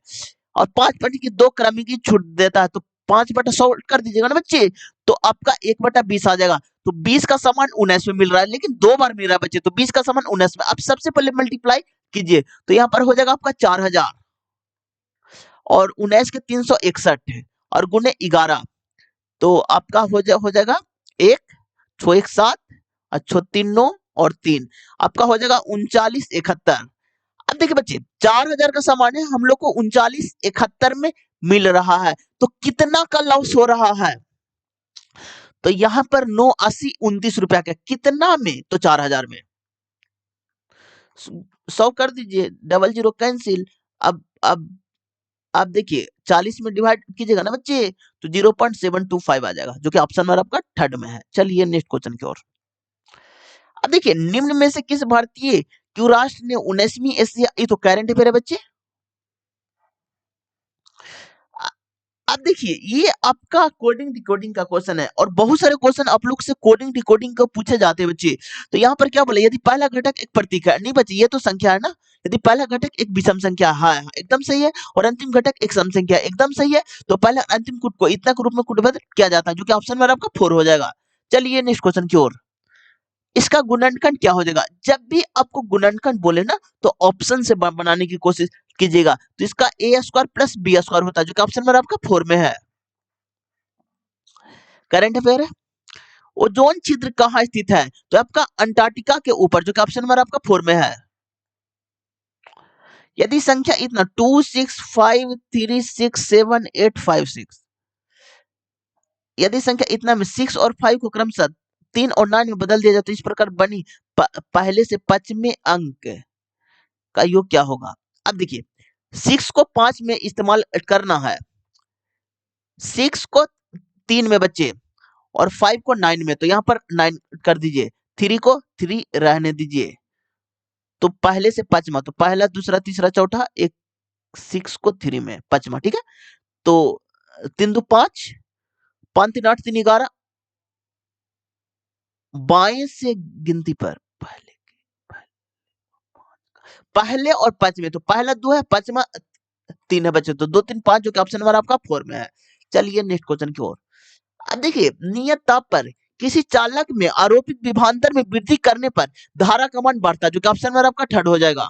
और 5% की 2 कर्मी की छूट देता है, तो 5/100 कर दीजिएगा ना बच्चे, तो आपका 1/20 आ जाएगा। तो 20 का समान 19 में मिल रहा है, लेकिन 2 बार मिल रहा है बच्चे, तो 20 का समान 19 में। अब सबसे पहले मल्टीप्लाई कीजिए, तो यहाँ पर हो जाएगा आपका 4000 और 19 के 361 और गुने 11, तो आपका हो जाएगा 1 छो 1 7 और छो 3 9 और 3, आपका हो जाएगा 3971। अब देखिए बच्चे, 4000 का सामान है, हम लोग को 3971 में मिल रहा है, तो कितना का लॉस हो रहा है? तो यहाँ पर 9 80 29 रुपया का, कितना में? तो 4000 में। 100 कर दीजिए, 00 कैंसिल। अब आप देखिए 40 में डिवाइड कीजिएगा ना बच्चे, तो 0.725 आ जाएगा, जो कि ऑप्शन नंबर आपका थर्ड में है। चलिए नेक्स्ट क्वेश्चन की ओर। अब देखिए, निम्न में से किस भारतीय क्यू राष्ट्र ने 19वीं एशिया, ये तो करंट अफेयर है बच्चे। अब देखिए, ये आपका कोडिंग डिकोडिंग का क्वेश्चन है, और बहुत सारे क्वेश्चन आप लोग से कोडिंग डिकोडिंग का पूछे जाते हैं बच्चे। तो यहाँ पर क्या बोले, यदि पहला घटक एक प्रतीक है, नहीं बच्चे ये तो संख्या है ना, यदि पहला घटक एक विषम संख्या है, एकदम सही है, और अंतिम घटक एक सम संख्या है, एकदम सही है, तो पहले अंतिम कूट को इतना के रूप में कूटबद्ध किया जाता है, जो कि ऑप्शन में आपका 4 हो जाएगा। चलिए नेक्स्ट क्वेश्चन की ओर। इसका गुणनखंड क्या हो जाएगा? जब भी आपको गुणनखंड बोले ना, तो ऑप्शन से बनाने की कोशिश कीजिएगा, तो इसका ए स्क्वायर प्लस बी स्क्वायर होता है, जो कि ऑप्शन में आपका 4 में है। करंट अफेयर है। ओजोन छिद्र कहाँ स्थित है? तो आपका अंटार्कटिका के ऊपर, जो कि ऑप्शन नंबर आपका 4 में है। यदि संख्या इतना 2 6 5 3 6 7 8 5 6, यदि संख्या इतना में 6 और 5 को क्रमशः 3 और 9 में बदल दिया जाए, तो इस प्रकार बनी पहले से 5वें अंक का योग क्या होगा? अब देखिए, 6 को 5 में इस्तेमाल करना है, 6 को 3 में बच्चे और 5 को 9 में, तो यहाँ पर 9 कर दीजिए, 3 को 3 रहने दीजिए, तो पहले से 5वां, तो पहला दूसरा तीसरा चौथा, एक 6 को 3 में 5वां, ठीक है। तो 3 2 5, 5 3 8 3 11, बाएं से गिनती पर पहले और 5वें, तो पहला 2 है, 5वां 3 है बच्चे, तो 2 3 5, जो कि ऑप्शन नंबर आपका 4 में है। चलिए नेक्स्ट क्वेश्चन की ओर। अब देखिए, नियत ताप पर किसी चालक में आरोपित विभवांतर में वृद्धि करने पर धारा का मान बढ़ता है, जो कि ऑप्शन नंबर आपका थर्ड हो जाएगा।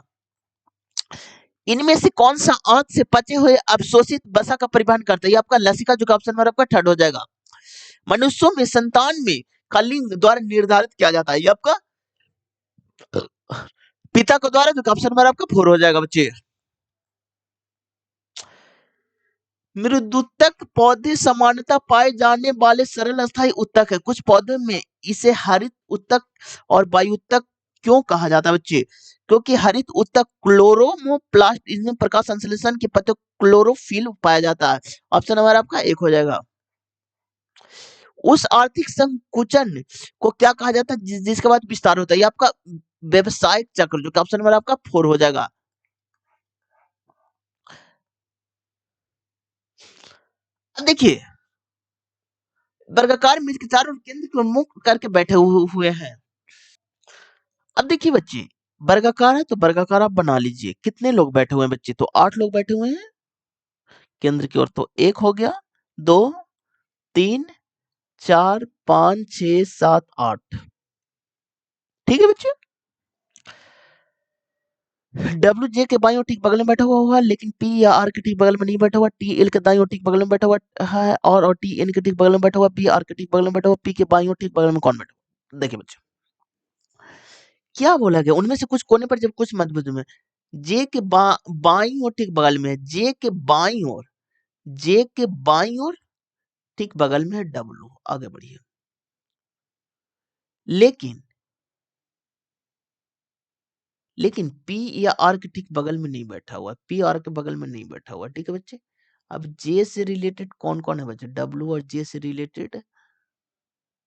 इनमें से कौन सा आंत से पचे हुए अवशोषित वसा का परिवहन करता है? ये आपका लसिका, जो कि ऑप्शन नंबर आपका थर्ड हो जाएगा। मनुष्यों में संतान में का लिंग द्वारा निर्धारित किया जाता है, ये आपका पिता के द्वारा, जो कि ऑप्शन नंबर आपका 4 हो जाएगा बच्चे। मृदुतक पौधे सामान्यतः पाए जाने वाले सरल अस्थायी उत्तक है। कुछ पौधों में इसे हरित उत्तक और वायुत्तक क्यों कहा जाता है बच्चे? क्योंकि हरित उत्तक क्लोरोमोप्लास्ट, इसमें प्रकाश संश्लेषण के पत्ते क्लोरोफिल पाया जाता है। ऑप्शन नंबर आपका 1 हो जाएगा। उस आर्थिक संकुचन को क्या कहा जाता है जिसके बाद विस्तार होता है? ये आपका व्यवसायिक चक्र, जो कि ऑप्शन नंबर आपका 4 हो जाएगा। अब देखिए, वर्गाकार मेज के चारों केंद्र को मुक्त करके बैठे हुए हैं। अब देखिए बच्चे, वर्गाकार है तो वर्गाकार आप बना लीजिए। कितने लोग बैठे हुए हैं बच्चे? तो 8 लोग बैठे हुए हैं केंद्र की ओर, तो 1 हो गया, 2 3 4 5 6 7 8, ठीक है बच्चे। डब्ल्यू जे के बाईं ओर ठीक बगल में बैठा हुआ है, लेकिन पी या आर के ठीक बगल में नहीं बैठा हुआ। टी एल के दाईं ओर ठीक बगल में बैठा हुआ है, और टी एन के ठीक बगल में बैठा हुआ, पी आर के ठीक बगल में बैठा हुआ, पी के बाईं ओर ठीक बगल में कौन बैठा हुआ? देखिए बच्चे, क्या बोला गया, उनमें से कुछ कोने पर जब कुछ मध्य में, जे के बाईं ओर ठीक बगल में है, जे के बाईं ओर, जे के बाईं ओर ठीक बगल में है डब्ल्यू। आगे बढ़िए। लेकिन लेकिन पी या आर के ठीक बगल में नहीं बैठा हुआ, पी आर के बगल में नहीं बैठा हुआ, ठीक है बच्चे। अब जे से रिलेटेड कौन कौन है बच्चे? डब्ल्यू और जे से रिलेटेड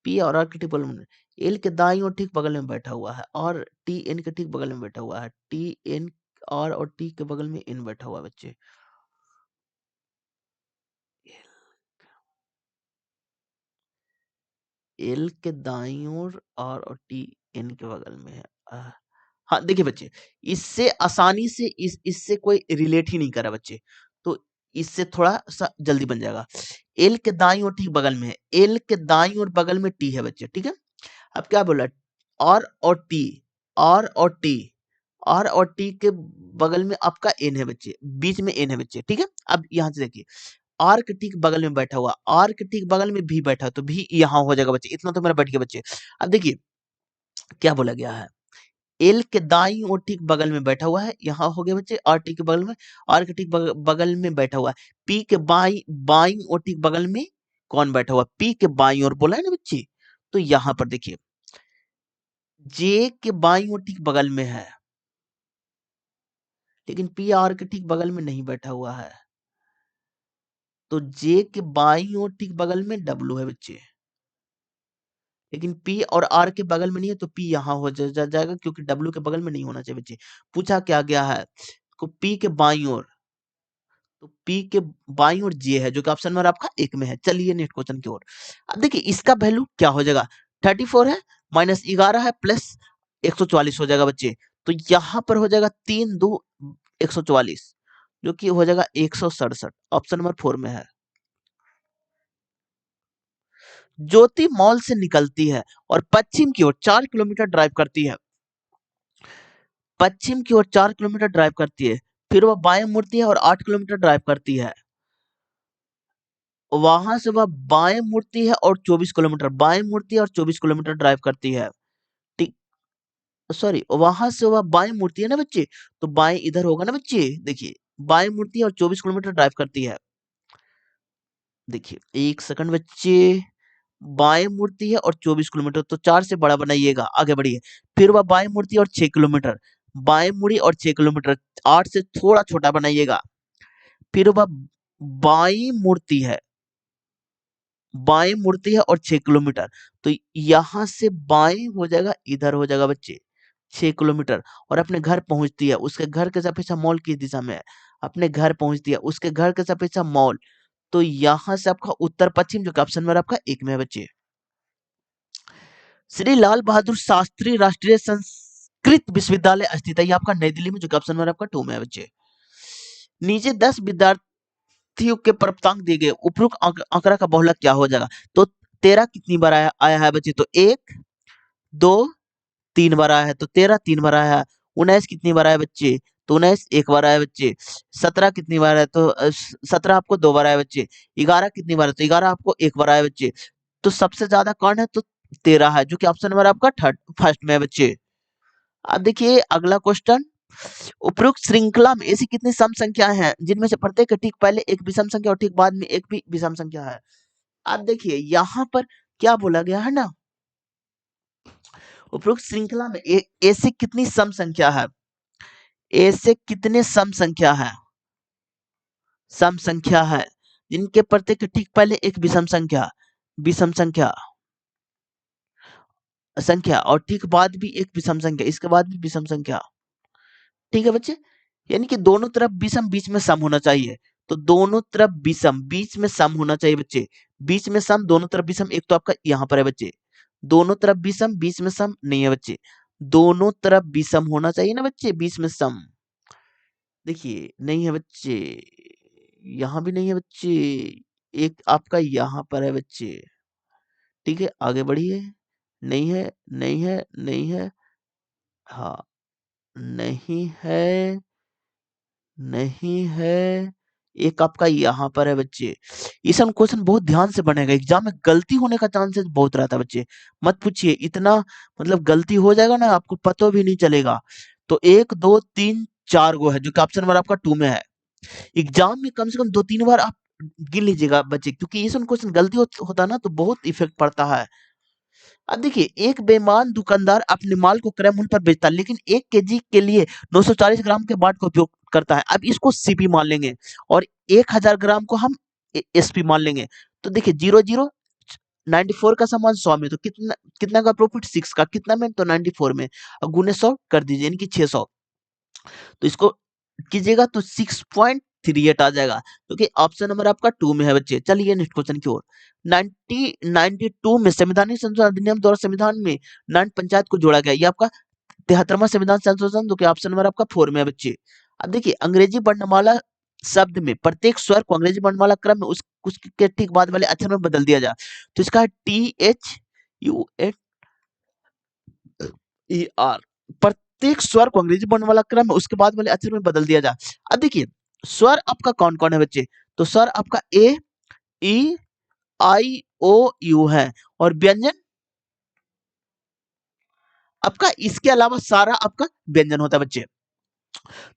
पी और आर के ठीक बगल में, एल के दाईं ओर ठीक बगल में बैठा हुआ है, और टी एन के ठीक बगल में बैठा हुआ है, टी एन आर और टी के बगल में एन बैठा हुआ है बच्चे। एल के दाईं ओर और टी एन के बगल में है। हाँ देखिए बच्चे, इससे आसानी से इससे कोई रिलेट ही नहीं करा बच्चे। तो इससे थोड़ा सा जल्दी बन जाएगा। एल के दाईं ओर ठीक बगल में है, एल के दाईं ओर बगल में टी है बच्चे, ठीक है। अब क्या बोला, आर और टी, आर और टी, आर और टी के बगल में आपका एन है बच्चे, बीच में एन है बच्चे, ठीक है। अब यहां से देखिए, आर के ठीक बगल में बैठा हुआ, आर के ठीक बगल में भी बैठा, तो भी यहां हो जाएगा बच्चे, इतना तो मेरा बैठ गया बच्चे। अब देखिए क्या बोला गया है, एल के दाईं ओर ठीक बगल में बैठा हुआ है, यहाँ हो गया बच्चे, आर टी के बगल में, आर के ठीक बगल में बैठा हुआ है, पी के बाईं ओर ठीक बगल में कौन बैठा हुआ, पी के बाईं ओर बोला है ना बच्चे। तो यहाँ पर देखिए, जे के बाईं ओर ठीक बगल में है, लेकिन पी आर के ठीक बगल में नहीं बैठा हुआ है, तो जे के बाईं ओर ठीक बगल में डब्लू है बच्चे, लेकिन पी और आर के बगल में नहीं है, तो पी यहाँ हो जाएगा, क्योंकि डब्लू के बगल में नहीं होना चाहिए बच्चे। पूछा क्या गया है, को पी के बाईं ओर, तो पी के बाईं ओर जे है, जो कि ऑप्शन नंबर आपका एक में है। चलिए नेक्स्ट क्वेश्चन की ओर। अब देखिए इसका वैल्यू क्या हो जाएगा, 34 है, -11 है, प्लस 144 हो जाएगा बच्चे। तो यहाँ पर हो जाएगा 3 2 144, जो कि हो जाएगा 167, ऑप्शन नंबर 4 में है। ज्योति मॉल से निकलती है और पश्चिम की ओर 4 किलोमीटर ड्राइव करती है, पश्चिम की ओर 4 किलोमीटर ड्राइव करती है, फिर वह बाएं मुड़ती है और 8 किलोमीटर ड्राइव करती है, वहां से वह बाएं मुड़ती है और 24 किलोमीटर, बाएं मुड़ती है और 24 किलोमीटर ड्राइव करती है, ठीक। सॉरी, वहां से वह बाएं मुड़ती है ना बच्चे, तो बाएं इधर होगा ना बच्चे, देखिए बाएं मुड़ती है और 24 किलोमीटर ड्राइव करती है। देखिए एक सेकंड बच्चे, बाएं मुड़ती है और 24 किलोमीटर, तो 4 से बड़ा बनाइएगा, आगे बढ़िए। फिर वह बाएं मुड़ती है और 6 किलोमीटर, बाएं मुड़ी और 6 किलोमीटर, 8 से थोड़ा छोटा बनाइएगा। फिर वह बाईं मुड़ती है, बाएं मुड़ती है और 6 किलोमीटर, तो यहां से बाएं हो जाएगा, इधर हो जाएगा बच्चे 6 किलोमीटर, और अपने घर पहुंचती है, उसके घर के सापेक्ष मॉल की दिशा में है, अपने घर पहुंचती है, उसके घर के सापेक्ष मॉल, तो यहां से आपका उत्तर पश्चिम, जो कि ऑप्शन नंबर आपका एक में है बच्चे। श्री लाल बहादुर शास्त्री राष्ट्रीय संस्कृत विश्वविद्यालय स्थित है, ये आपका नई दिल्ली में, जो कि ऑप्शन नंबर आपका 2 में है बच्चे। नीचे 10 विद्यार्थियों के प्राप्तांक दिए गए, उपरोक्त आंकड़ा का बहुलक क्या हो जाएगा। तो 13 कितनी बार आया है बच्चे, तो 1 2 3 बार आया है, तो 13 3 बार आया है। 19 कितनी बार आया बच्चे, तो 19 एक बार आया बच्चे। 17 कितनी बार है, तो 17 आपको 2 बार आया बच्चे। 11 कितनी बार है, तो 11 आपको एक बार आया बच्चे। तो सबसे ज्यादा कौन है, तो 13 है, जो कि ऑप्शन नंबर आपका फर्स्ट में है बच्चे। अब देखिए अगला क्वेश्चन, उपरोक्त श्रृंखला में ऐसी कितनी सम संख्याएं हैं जिनमें से प्रत्येक के ठीक पहले एक विषम संख्या और ठीक बाद में एक भी विषम संख्या है। अब देखिए यहाँ पर क्या बोला गया है ना, उपरोक्त श्रृंखला में ऐसे कितनी सम संख्या है, ऐसे कितने सम संख्या है, सम संख्या है जिनके प्रत्येक के ठीक पहले एक विषम संख्या, विषम संख्या संख्या और ठीक बाद भी एक विषम संख्या, इसके बाद भी विषम संख्या, ठीक है बच्चे। यानी कि दोनों तरफ विषम, बीच में सम होना चाहिए, तो दोनों तरफ विषम, बीच में सम होना चाहिए बच्चे, बीच में सम, दोनों तरफ विषम। एक तो आपका यहाँ पर है बच्चे, दोनों तरफ विषम, बीच में सम नहीं है बच्चे, दोनों तरफ विषम होना चाहिए ना बच्चे, बीच में सम। देखिए नहीं है बच्चे, यहाँ भी नहीं है बच्चे, एक आपका यहाँ पर है बच्चे, ठीक है आगे बढ़िए। नहीं है, नहीं है, नहीं है, हाँ नहीं है, नहीं है, एक आपका यहाँ पर है बच्चे। ये सब क्वेश्चन बहुत ध्यान से बनेगा, एग्जाम में गलती होने का चांसेस बहुत रहता है बच्चे, मत पूछिए इतना, मतलब गलती हो जाएगा ना आपको पता भी नहीं चलेगा। तो 1 2 3 4 गो है, जो कि ऑप्शन नंबर आपका 2 में है। एग्जाम में कम से कम 2 3 बार आप गिन लीजिएगा बच्चे, क्योंकि ये सब क्वेश्चन गलती होता ना तो बहुत इफेक्ट पड़ता है। अब देखिए एक बेईमान दुकानदार अपने माल को क्रय मूल्य पर बेचता है, लेकिन 1 केजी के लिए 940 ग्राम के बाट का उपयोग करता है। अब इसको सीपी मान लेंगे और 1000 ग्राम को हम एसपी मान लेंगे। तो देखिए 0 0 94 का सामान 100 में, तो कितना कितना का प्रॉफिट, 6 का, कितना में, तो 94 में, और गुने 100 कर दीजिए, यानी कि 600। तो इसको कीजिएगा तो 6.38 आ जाएगा, क्योंकि ऑप्शन नंबर आपका 2 में है बच्चे। चलिए नेक्स्ट क्वेश्चन की ओर। 1992 में संवैधानिक संशोधन अधिनियम द्वारा संविधान में नान पंचायत को जोड़ा गया, ये आपका 73वां संविधान संशोधन, जो कि ऑप्शन नंबर आपका 4 में है बच्चे। अब देखिए अंग्रेजी वर्णमाला शब्द में प्रत्येक स्वर को अंग्रेजी वर्णमाला क्रम में उसके ठीक बाद वाले अक्षर में बदल दिया जाए। तो इसका है THUNER। प्रत्येक स्वर को अंग्रेजी वर्णमाला क्रम में उसके बाद वाले अक्षर में बदल दिया जाए। अब देखिए स्वर आपका कौन कौन है बच्चे, तो स्वर आपका ए ई आई ओ यू है, और व्यंजन आपका इसके अलावा सारा आपका व्यंजन होता है बच्चे।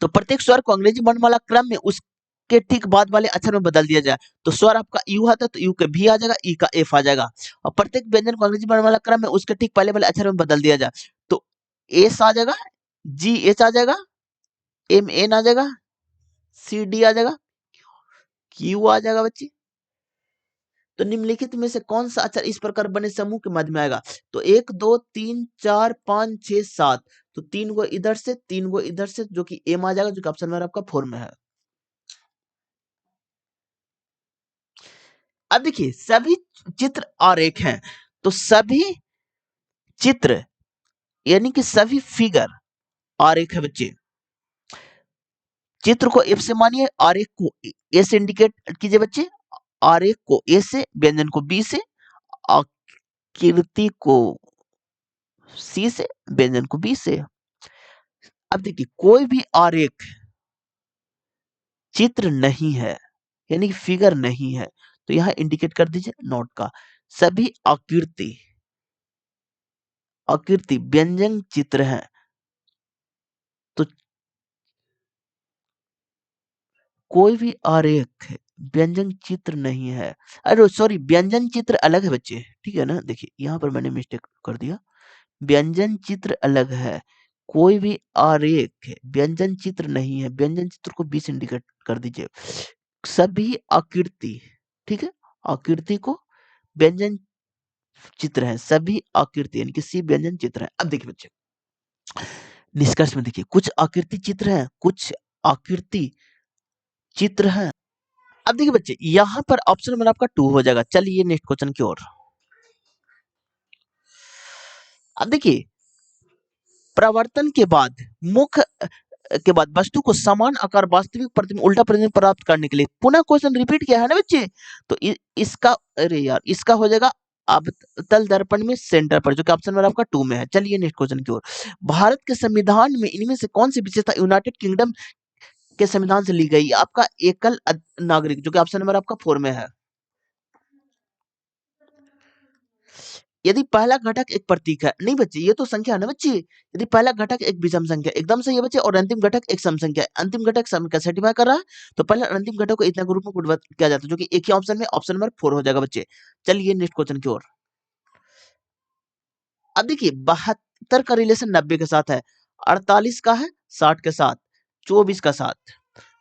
तो प्रत्येक स्वर को अंग्रेजी वर्णमाला क्रम में उसके ठीक बाद वाले अक्षर में बदल दिया जाए। तो स्वर आपका यू आता है तो यू का भी आ जाएगा, ई का एफ आ जाएगा, और प्रत्येक व्यंजन को अंग्रेजी वर्णमाला क्रम में उसके ठीक पहले वाले अक्षर में बदल दिया जाए। तो एस आ जाएगा, जी एच आ जाएगा, एम एन आ जाएगा, सी डी आ जाएगा, क्यू आ जाएगा बच्चे। तो निम्नलिखित में से कौन सा अक्षर इस प्रकार बने समूह के मध्य में आएगा, तो 1 2 3 4 5 6 7, तो 3 गो इधर से 3 गो इधर से, जो कि एम आ जाएगा, जो कि ऑप्शन नंबर आपका 4 में है। अब देखिए सभी चित्र आरेख हैं, तो सभी चित्र यानी कि सभी फिगर आरेख है बच्चे। चित्र को एफ से मानिए, आरेख को ए से इंडिकेट कीजिए बच्चे, आरेख को ए से, व्यंजन को बी से, आकृति को सी से, व्यंजन को बी से। अब देखिए कोई भी आरेख चित्र नहीं है यानी कि फिगर नहीं है, तो यहां इंडिकेट कर दीजिए नोट का। सभी आकृति आकृति व्यंजन चित्र है, तो कोई भी आरेख व्यंजन चित्र नहीं है। अरे सॉरी, व्यंजन चित्र अलग है बच्चे, ठीक है ना। देखिए यहाँ पर मैंने मिस्टेक कर दिया, व्यंजन चित्र अलग है, कोई भी आरेख व्यंजन चित्र नहीं है, व्यंजन चित्र को 20 इंडिकेट कर दीजिए। सभी आकृति, ठीक है, आकृति को व्यंजन चित्र है, सभी आकृति यानी कि सी व्यंजन चित्र है। अब देखिए बच्चे निष्कर्ष में देखिए, कुछ आकृति चित्र है, कुछ आकृति चित्र है। अब देखिए बच्चे यहां पर ऑप्शन नंबर आपका 2 हो जाएगा। चलिए नेक्स्ट क्वेश्चन की ओर। अब देखिए प्रवर्तन के बाद मुख के बाद वस्तु को समान आकार वास्तविक प्रतिबिंब उल्टा प्रतिबिंब प्राप्त करने के लिए पुनः क्वेश्चन रिपीट किया है ना बच्चे, तो इसका अरे यार इसका हो जाएगा अवतल दर्पण में सेंटर पर, जो कि ऑप्शन नंबर आपका 2 में है। चलिए नेक्स्ट क्वेश्चन की ओर। भारत के संविधान में इनमें से कौन सी विशेषता यूनाइटेड किंगडम के संविधान से ली गई? आपका एकल नागरिक, जो कि ऑप्शन नंबर आपका 4 में है। यदि पहला घटक एक प्रतीक है, नहीं बच्चे ये तो संख्या है ना बच्चे, यदि पहला घटक एक विषम संख्या, एकदम सही है बच्चे, और अंतिम घटक एक सम संख्या है, अंतिम घटक सम का सर्टिफाई कर रहा है, तो पहले अंतिम घटक को इतना ग्रुप में गुणवत्त किया जाता है, जो कि एक ही ऑप्शन में ऑप्शन नंबर 4 हो जाएगा बच्चे। चलिए नेक्स्ट क्वेश्चन की ओर। अब देखिए 72 का रिलेशन 90 के साथ है, 48 का है 60 के साथ, 24 का साथ।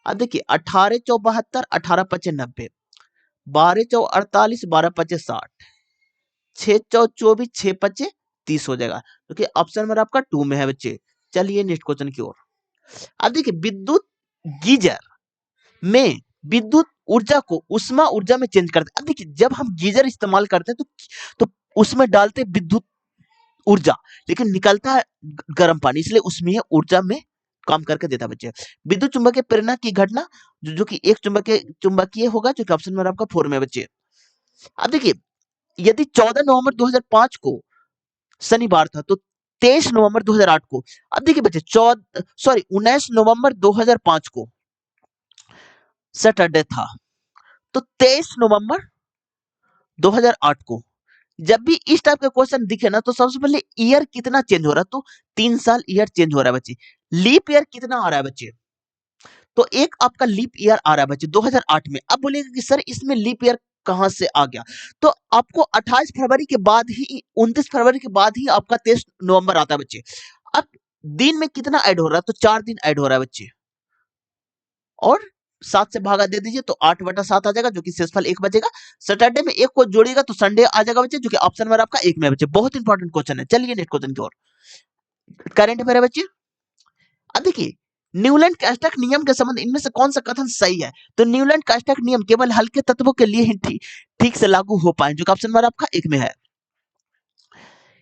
अब देखिए 18 चौ 72, 18 पचे 90, 12 चौ 48, 12 पचे 60, 6 चौ 24, 6 पचे 30 हो जाएगा, क्योंकि ऑप्शन नंबर आपका 2 में है बच्चे। चलिए नेक्स्ट क्वेश्चन की ओर। अब देखिए विद्युत गीजर में विद्युत ऊर्जा को उष्मा ऊर्जा में चेंज करते हैं। अब देखिए जब हम गीजर इस्तेमाल करते हैं तो उसमें डालते विद्युत ऊर्जा, लेकिन निकलता है गर्म पानी, इसलिए उसमें ऊर्जा में काम करके देता है बच्चे। विद्युत चुंबकीय प्रेरणा की घटना जो कि एक चुंबकीय होगा, जो कि ऑप्शन नंबर आपका 4 में है बच्चे। अब देखिए यदि 14 नवंबर 2005 को शनिवार था, तो 23 नवंबर 2008 को, अब देखिए बच्चे 19 नवंबर 2005 को सैटरडे था, तो 23 नवंबर 2008 को जब भी इस टाइप का क्वेश्चन दिखे ना, तो सबसे पहले ईयर कितना चेंज हो रहा है, तो 3 साल ईयर चेंज हो रहा है बच्चे। लीप ईयर कितना आ रहा है बच्चे, तो एक आपका लीप ईयर आ रहा है बच्चे 2008 में। अब बोलेगा कि सर इसमें लीप ईयर कहां से आ गया, तो आपको 28 फरवरी के बाद ही 29 फरवरी के बाद ही आपका 23 नवंबर आता है बच्चे। अब दिन में कितना ऐड हो रहा है, तो 4 दिन ऐड हो रहा है बच्चे, और 7 से भागा दे दीजिए तो 8/7 आ जाएगा, जो कि शेषफल 1 बचेगा। सैटरडे में एक को जोड़िएगा तो संडे आ जाएगा बच्चे, जो कि ऑप्शन नंबर आपका 1 में है बच्चे। बहुत इंपॉर्टेंट क्वेश्चन है। चलिए नेक्स्ट क्वेश्चन की ओर। करंट अफेयर है बच्चे। अब देखिए न्यूलैंड कास्टक नियम के संबंध इनमें से कौन सा कथन सही है, तो न्यूलैंड कास्टक नियम केवल हल्के तत्वों के लिए ही ठीक से लागू हो पाए, जो कि ऑप्शन नंबर आपका 1 में है।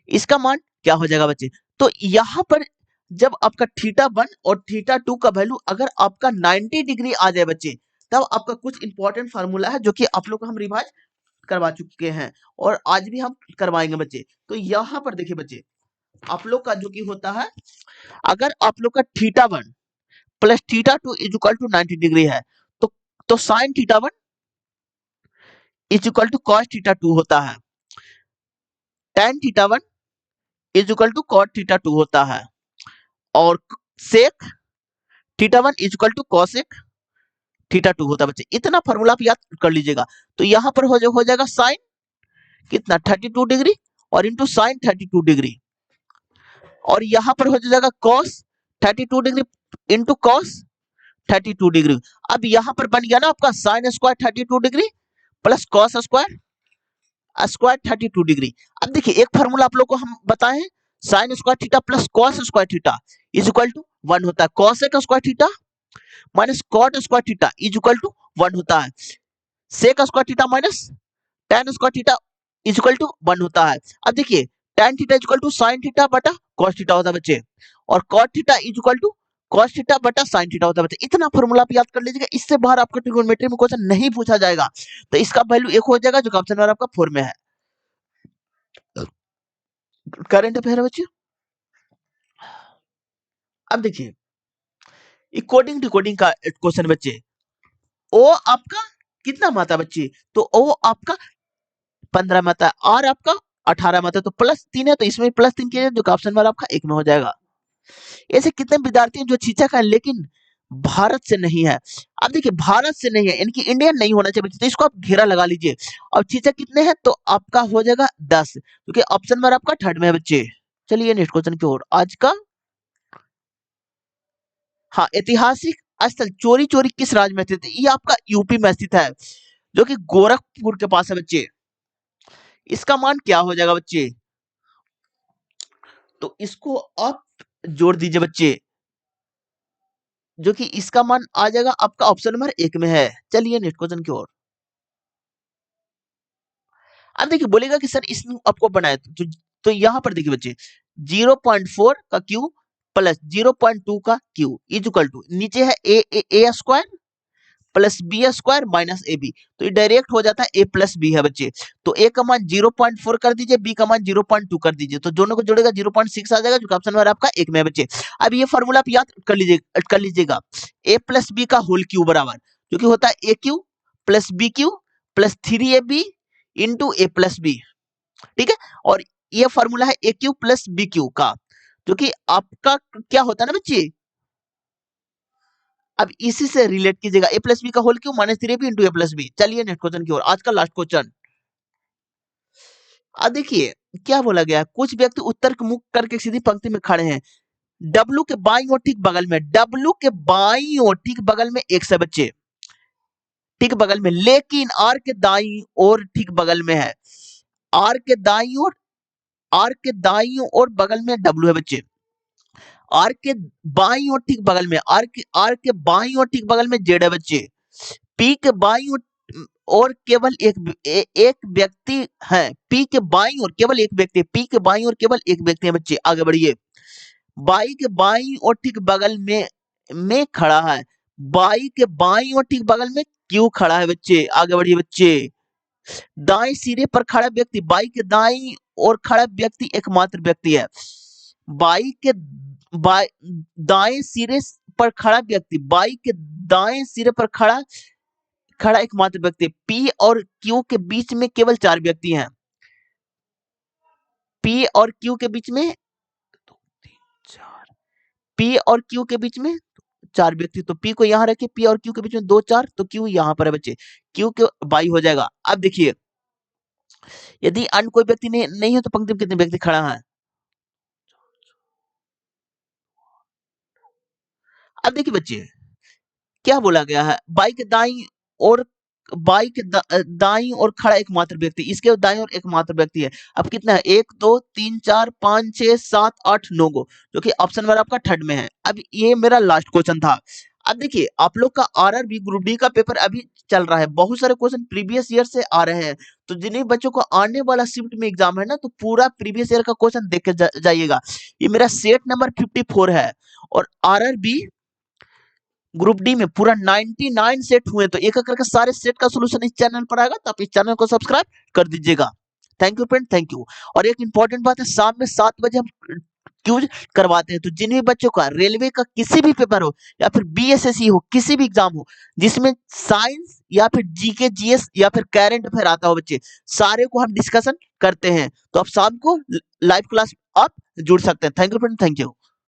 इसका मान क्या हो जाएगा बच्चे, तो यहां पर जब आपका थीटा 1 और थीटा 2 का वैल्यू अगर आपका 90 डिग्री आ जाए बच्चे, तब आपका कुछ इंपॉर्टेंट फार्मूला है जो कि आप लोग को हम रिवाइज करवा चुके हैं और आज भी हम करवाएंगे बच्चे। तो यहाँ पर देखिए बच्चे, आप लोग का जो कि होता है, अगर आप लोग का θ1 plus θ2 is equal to 90 degree है, तो sine θ1 is equal to cos θ2 होता है, tan θ1 is equal to cot θ2 होता है, और sec θ1 is equal to cosec θ2 होता है बच्चे। इतना फॉर्मूला आप याद कर लीजिएगा। तो यहाँ पर हो जाएगा साइन कितना 32 डिग्री और इंटू साइन 32 डिग्री, और यहाँ पर हो जाएगा cos 32 degree into cos 32 degree. अब यहाँ पर बन गया ना आपका sine square 32 degree plus cos square 32 degree. अब देखिए एक फार्मूला आप लोग को हम बताए हैं, sine square theta plus cos square theta is equal to 1 होता है, cosec square theta minus cot square theta is equal to 1 होता है, sec square theta minus tan square theta is equal to 1 होता है। अब देखिए tan theta is equal to sine theta बटा cos theta होता है बच्चे, और cot theta is equal to cos theta बटा sin थीटा होता है बच्चे। इतना फॉर्मूला आप याद कर लीजिएगा, इससे बाहर आपका ट्रिग्नोमेट्री में क्वेश्चन नहीं पूछा जाएगा। तो इसका वैल्यू 1 हो जाएगा जो ऑप्शन नंबर आपका 4 में है। करंट अफेयर है बच्चे। अब देखिए कोडिंग डिकोडिंग का क्वेश्चन बच्चे, ओ आपका कितना माता है बच्चे, तो ओ आपका 15 में आता है, आर आपका 18 में आता है, तो +3 है, तो इसमें +3 किया जो ऑप्शन वाला आपका 1 में हो जाएगा। ऐसे कितने विद्यार्थी हैं जो शिक्षक है लेकिन भारत से नहीं है। अब देखिए भारत से नहीं है, इनकी इंडियन नहीं होना चाहिए, तो इसको आप घेरा लगा लीजिए। अब शिक्षक कितने हैं, तो आपका हो जाएगा 10, क्योंकि ऑप्शन नंबर आपका 3rd में है बच्चे। चलिए नेक्स्ट क्वेश्चन की ओर। आज का हाँ, ऐतिहासिक स्थल चोरी चोरी किस राज्य में स्थित है? ये आपका यूपी में स्थित है, जो कि गोरखपुर के पास है बच्चे। इसका मान क्या हो जाएगा बच्चे, तो इसको आप जोड़ दीजिए बच्चे, जो कि इसका मान आ जाएगा आपका ऑप्शन नंबर 1 में है। चलिए नेक्स्ट क्वेश्चन की ओर। अब देखिए बोलेगा कि सर इसने आपको बनाया, तो यहाँ पर देखिए बच्चे 0.4 का क्यू प्लस 0.2 का क्यू इज इक्वल टू, नीचे है A square plus B square minus A B, तो ये डायरेक्ट हो जाता है ए प्लस बी है बच्चे। तो ए का मान 0.4 कर दीजिए, बी का मान 0.2 कर दीजिए, तो दोनों को जोड़ेगा 0.6 आ जाएगा, जो ऑप्शन नंबर आपका 1 में है बच्चे। अब ये फॉर्मूला आप याद कर लीजिएगा, ए प्लस बी का होल क्यू बराबर, जो कि होता है A cube plus B cube plus 3ab into A plus B, ठीक है। और ये फॉर्मूला है A cube plus B cube का, जो कि आपका क्या होता है ना बच्चे, अब इसी से रिलेट कीजिएगा, ए प्लस बी का whole cube minus 3ab into A plus B. चलिए नेक्स्ट क्वेश्चन की ओर। आज का लास्ट क्वेश्चन। अब देखिए क्या बोला गया है, कुछ व्यक्ति उत्तर के मुख करके सीधी पंक्ति में खड़े हैं, डब्लू के बाईं ओर ठीक बगल में, डब्लू के बाईं ओर ठीक बगल में एक्स है बच्चे, ठीक बगल में, लेकिन आर के दाईं ओर ठीक बगल में है, आर के दाईं ओर, आर के दाईं ओर बगल में डब्लू है बच्चे, आर के बाईं ओर ठीक बगल में, आर के बाईं ओर ठीक बगल में जेड है बच्चे, पी के बाईं ओर और केवल एक व्यक्ति है, पी के बाईं ओर केवल एक व्यक्ति, पी के बाईं ओर केवल एक व्यक्ति है बच्चे। आगे बढ़िए, बाई के बाईं ओर ठीक बगल में खड़ा है, बाई के बाईं ओर ठीक बगल में क्यू खड़ा है बच्चे। आगे बढ़िए बच्चे, दाएं सिरे पर खड़ा व्यक्ति, बाई के दाईं ओर खड़ा व्यक्ति एकमात्र व्यक्ति है, बाई के दाएं सिरे पर खड़ा व्यक्ति, बाई के दाएं सिरे पर खड़ा एकमात्र व्यक्ति। पी और क्यू के बीच में केवल 4 व्यक्ति हैं, पी और क्यू के बीच में 4, पी और क्यू के बीच में 4 व्यक्ति, तो पी को यहां रखे, पी और क्यू के बीच में 2 4, तो क्यू यहां पर है बच्चे, क्यू के बाई हो जाएगा। अब देखिए यदि अन्य कोई व्यक्ति नहीं है तो पंक्ति में कितने व्यक्ति खड़ा है। अब देखिए बच्चे क्या बोला गया है, बाई के दाईं और बाई के दाईं और खड़ा एकमात्र व्यक्ति, इसके दाईं और एकमात्र व्यक्ति है। अब कितना है, 1 2 3 4 5 6 7 8 9 गो, जो कि ऑप्शन नंबर आपका 3rd में है। अब ये मेरा लास्ट क्वेश्चन था। अब देखिए आप लोग का आरआरबी ग्रुप डी का पेपर अभी चल रहा है, बहुत सारे क्वेश्चन प्रीवियस ईयर से आ रहे हैं, तो जिन्हीं बच्चों को आने वाला शिफ्ट में एग्जाम है ना, तो पूरा प्रीवियस ईयर का क्वेश्चन देख के जाइएगा। ये मेरा सेट नंबर 54 है, और आरआरबी ग्रुप डी में पूरा 99 सेट हुए, तो एक एक करके सारे सेट का सोल्यूशन इस चैनल पर आएगा, तो आप इस चैनल को सब्सक्राइब कर दीजिएगा। Thank you friend, thank you. और एक इंपॉर्टेंट बात है, शाम में 7 बजे हम क्यूज करवाते हैं, तो जिन भी बच्चों का रेलवे का किसी भी पेपर हो या फिर बीएसएससी हो, किसी भी एग्जाम हो जिसमें साइंस या फिर जीके जीएस या फिर करंट अफेयर आता हो, बच्चे सारे को हम डिस्कशन करते हैं। तो आप शाम को लाइव क्लास आप जुड़ सकते हैं। Thank you friend, thank you.